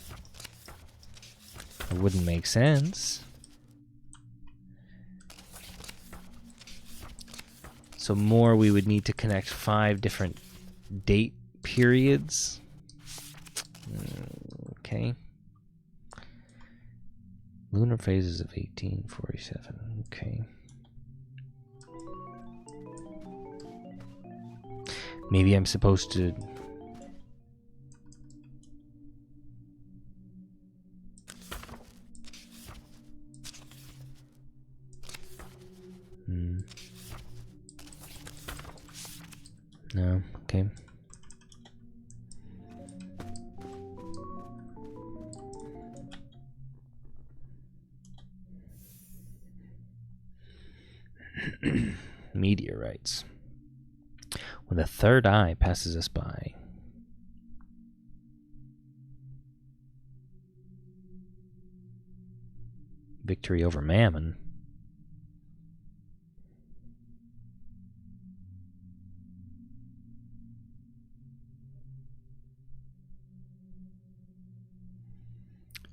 It wouldn't make sense. So more, we would need to connect 5 different date periods. Okay. Lunar phases of 1847. Okay. Maybe I'm supposed to... No. Okay. Meteorites. When the third eye passes us by. Victory over Mammon.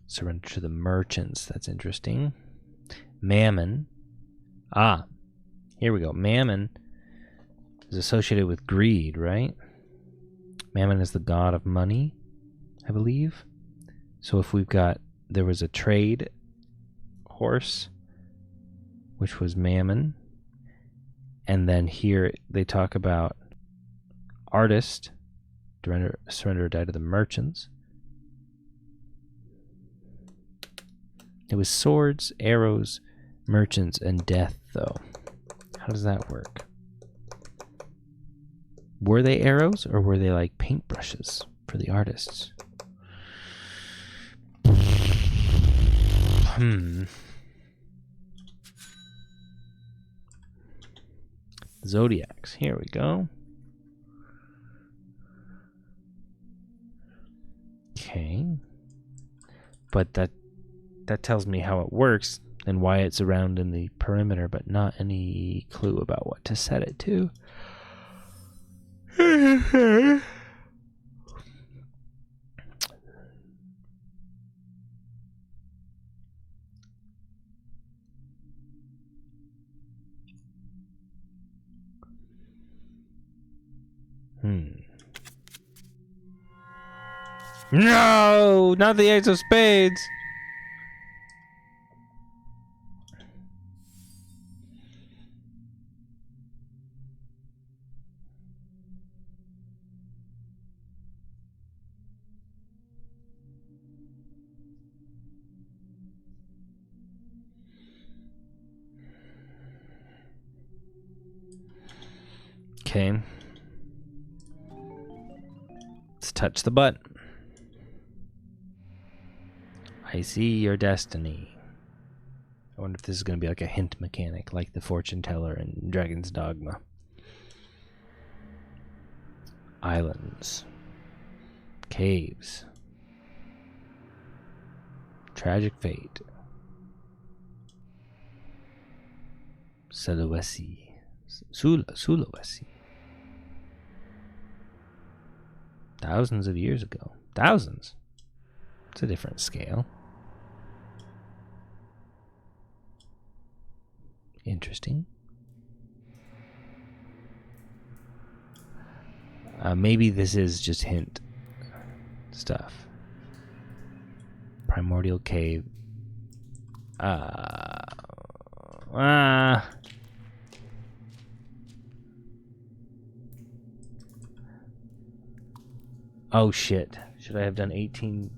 Surrender to the merchants. That's interesting. Mammon. Ah, here we go. Mammon is associated with greed, right? Mammon is the god of money, I believe. So if we've got, there was a trade horse, which was Mammon. And then here they talk about artist, surrender or die to the merchants. It was swords, arrows, merchants, and death, though. How does that work? Were they arrows, or were they like paintbrushes for the artists? Zodiacs. Here we go. Okay. But that tells me how it works and why it's around in the perimeter, but not any clue about what to set it to. No, not the Ace of Spades. Okay. Let's touch the button. I see your destiny. I wonder if this is going to be like a hint mechanic, like the fortune teller in Dragon's Dogma. Islands. Caves. Tragic fate. Sulawesi. Sulawesi. Thousands of years ago. Thousands. It's a different scale. Interesting. Maybe this is just hint stuff. Primordial cave. Oh shit. Should I have done 18?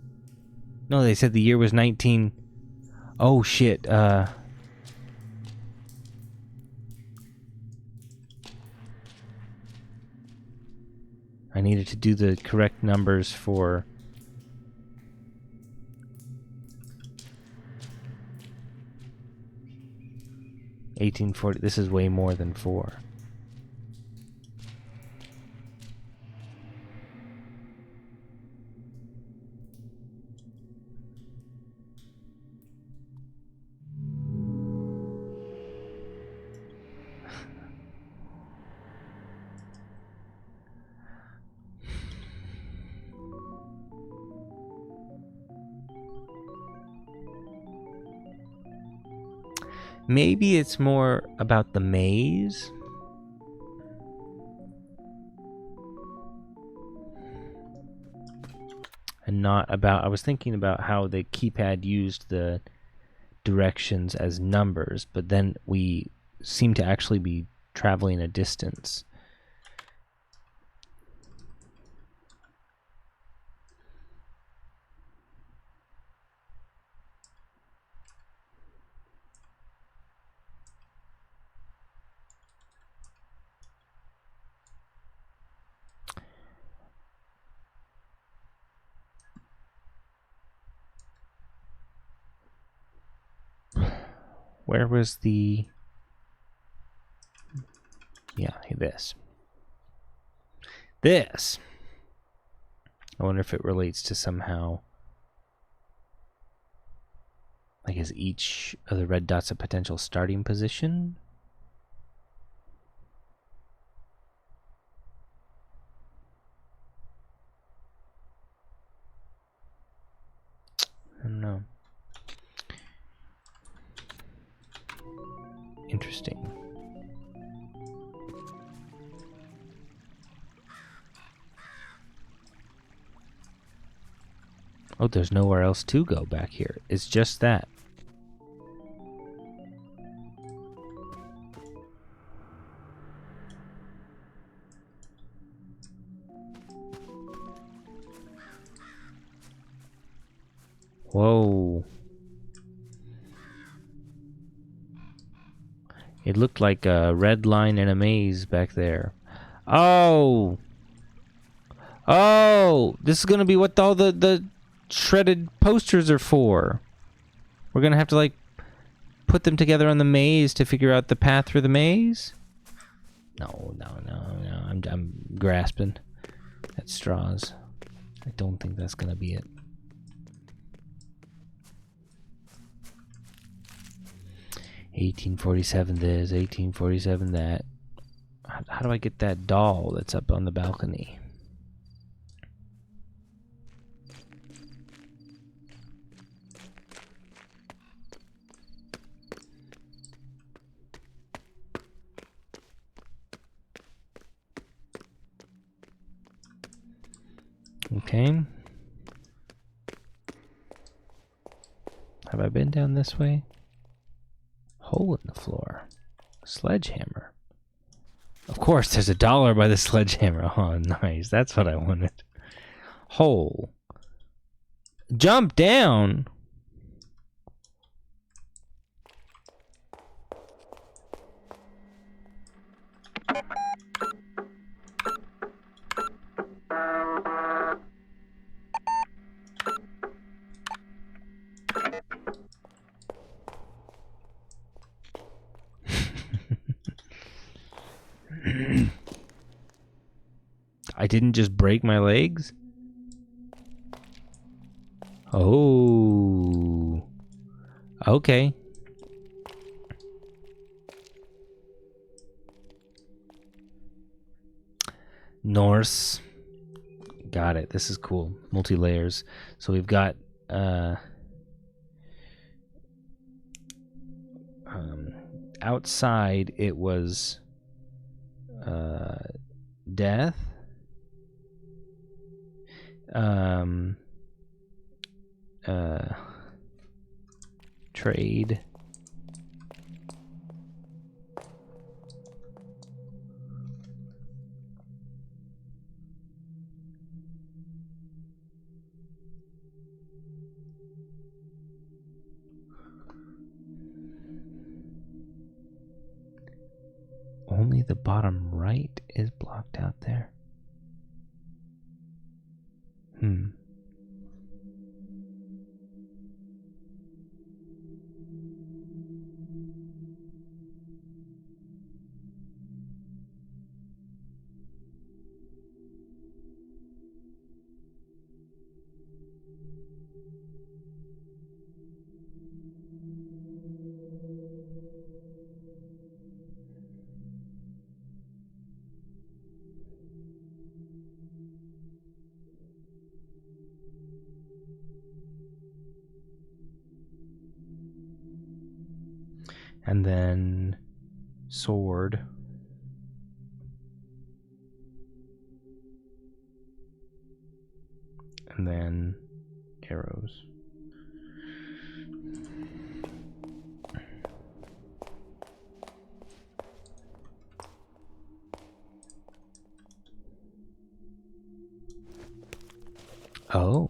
No, they said the year was 19. Oh shit. I needed to do the correct numbers for 1840. This is way more than 4. Maybe it's more about the maze. And not about, I was thinking about how the keypad used the directions as numbers, but then we seem to actually be traveling a distance. Where was the... Yeah, this. This! I wonder if it relates to somehow... Like, is each of the red dots a potential starting position? I don't know. Interesting. Oh, there's nowhere else to go back here. It's just that. Whoa. It looked like a red line in a maze back there. Oh! Oh! This is gonna be what all the shredded posters are for. We're gonna have to, like, put them together on the maze to figure out the path through the maze? No. I'm grasping at straws. I don't think that's gonna be it. $18.47 this, $18.47 that. How do I get that doll that's up on the balcony? Okay. Have I been down this way? Hole in the floor. Sledgehammer. Of course, there's $1 by the sledgehammer. Oh, nice. That's what I wanted. Hole. Jump down. I didn't just break my legs? Oh. Okay. Norse. Got it. This is cool. Multi-layers. So we've got outside it was death. Trade. Only the bottom right is blocked out there. And then sword. And then arrows. Oh.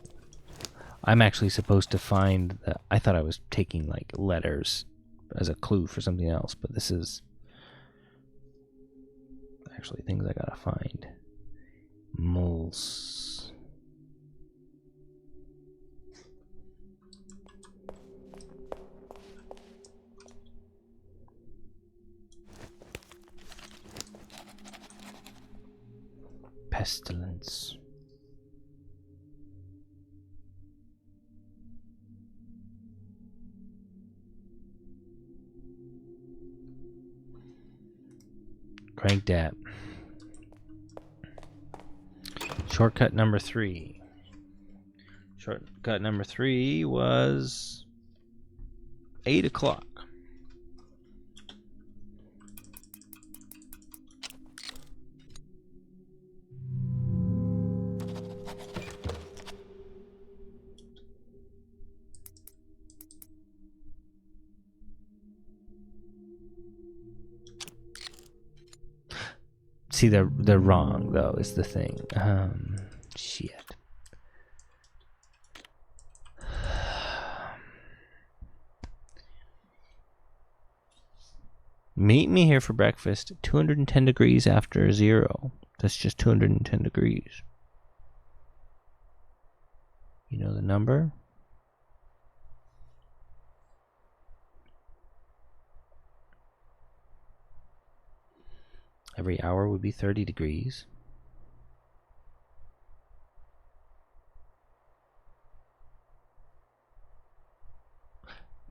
I'm actually supposed to find the... I thought I was taking, like, letters as a clue for something else, but this is actually things I gotta find. Moles. pestilence. Crank that. Shortcut number 3. Shortcut number 3 was 8 o'clock. See, they're wrong though. Is the thing. Shit. Meet me here for breakfast. 210 degrees after 0. That's just 210 degrees. You know the number? Every hour would be 30 degrees.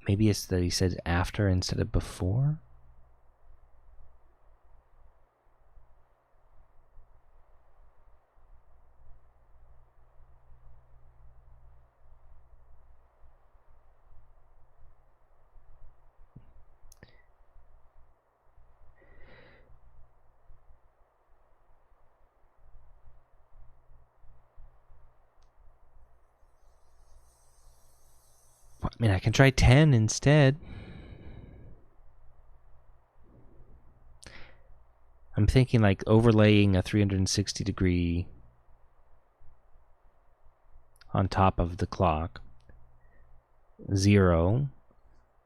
Maybe it's that he said after instead of before? I mean, I can try 10 instead. I'm thinking like overlaying a 360 degree on top of the clock. 0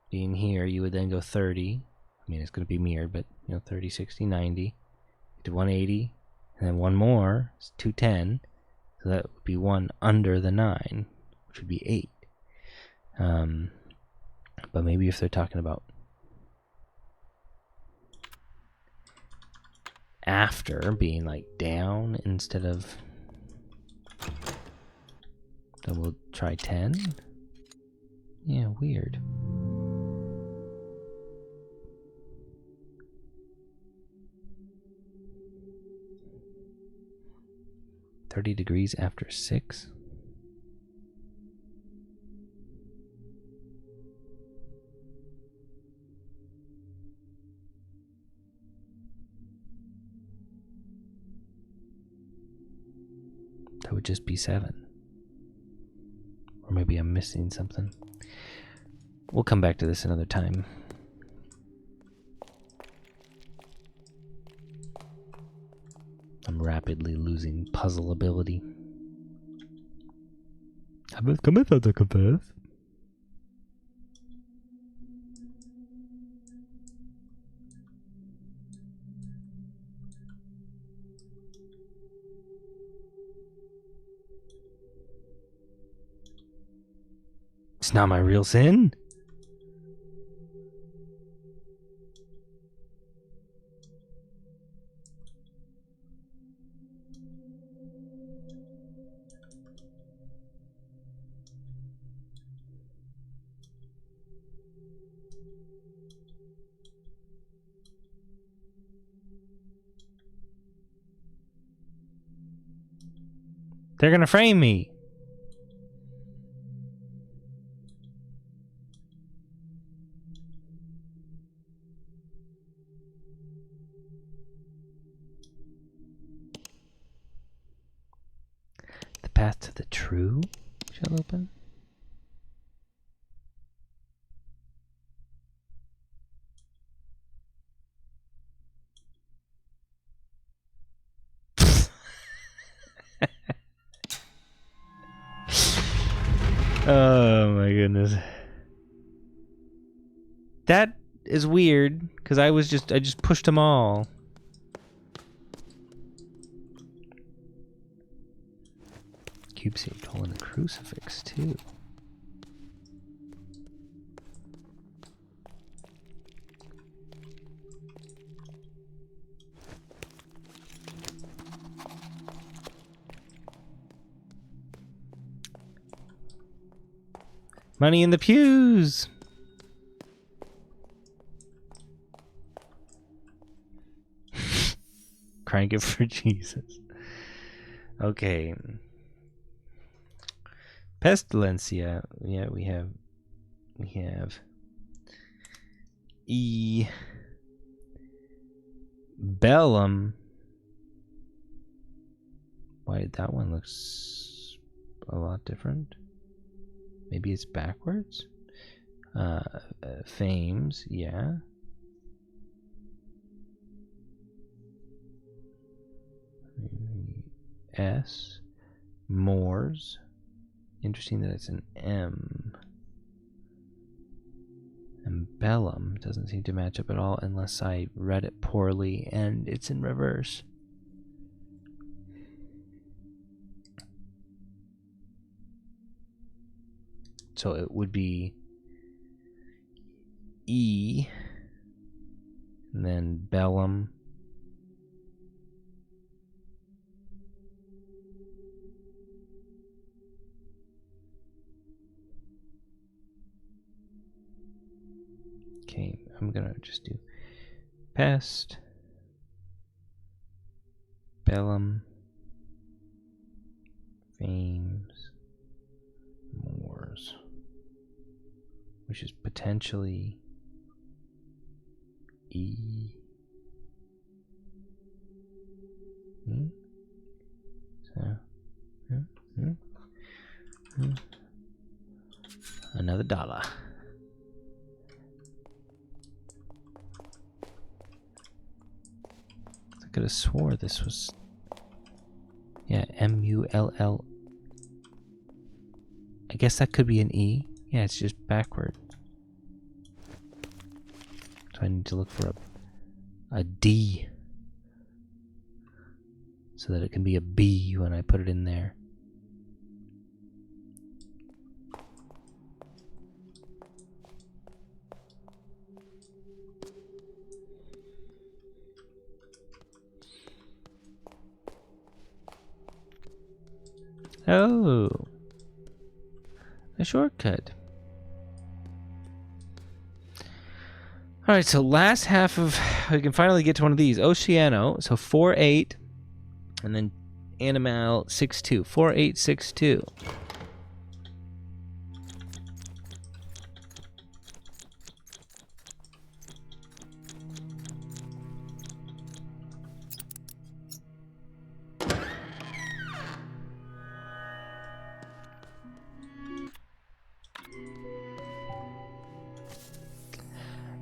being here, you would then go 30. I mean, it's going to be mirrored, but 30, 60, 90 to 180, and then one more, it's 210. So that would be one under the 9, which would be 8. But maybe if they're talking about after being like down instead of, then we'll try 10. Yeah, weird. $30 degrees after 6. That would just be 7. Or maybe I'm missing something. We'll come back to this another time. I'm rapidly losing puzzle ability. It's not my real sin. They're gonna frame me. The path to the true shall open. Oh my goodness. That is weird because I just pushed them all. Cube shaped hole in the crucifix too. Money in the pews. Crank it for Jesus. Okay. Pestilencia. Yeah, we have E. Bellum. Why did that one look a lot different? Maybe it's backwards? Fames, yeah. S. Moors. Interesting that it's an M. And Bellum doesn't seem to match up at all unless I read it poorly and it's in reverse. So it would be E, and then Bellum. Okay, I'm gonna just do Pest, Bellum, Fames, Moors, which is potentially E. So, another dollar. I could have swore this was, yeah, M-U-L-L. I guess that could be an E. Yeah, it's just backward. So I need to look for a D so that it can be a B when I put it in there. Oh, a shortcut. All right, so last half of, we can finally get to one of these. Oceano, so 4-8, and then Animal 6-2, 4-8-6-2.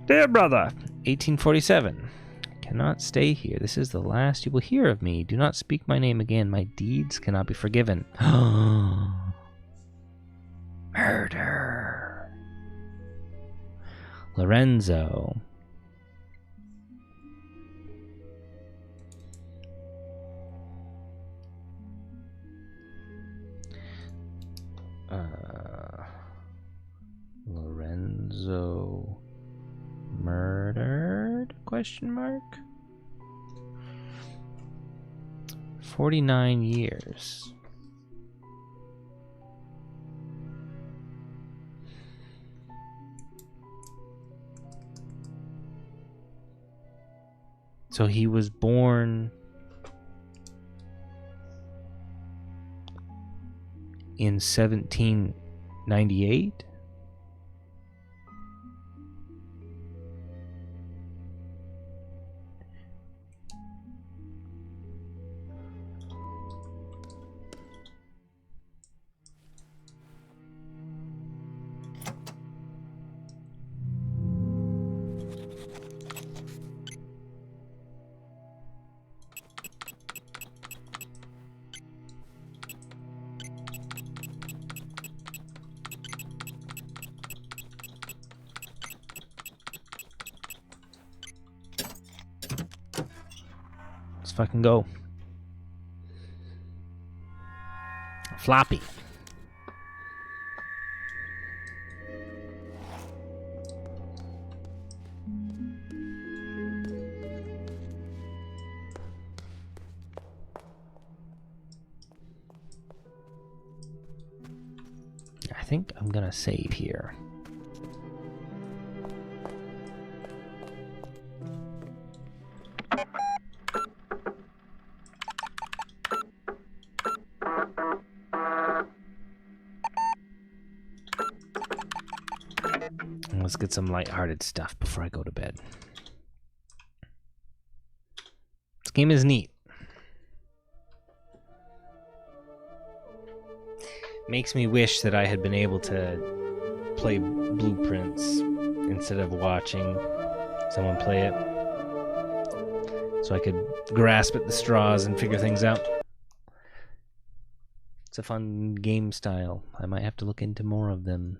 Dear brother, 1847. Cannot stay here. This is the last you will hear of me. Do not speak my name again. My deeds cannot be forgiven. Murder. Lorenzo. Lorenzo murdered? Question mark. 49 years. So he was born in 1798? Let's fucking go. Floppy. I think I'm gonna save here. And let's get some lighthearted stuff before I go to bed. This game is neat. Makes me wish that I had been able to play Blueprints instead of watching someone play it, so I could grasp at the straws and figure things out. It's a fun game style. I might have to look into more of them.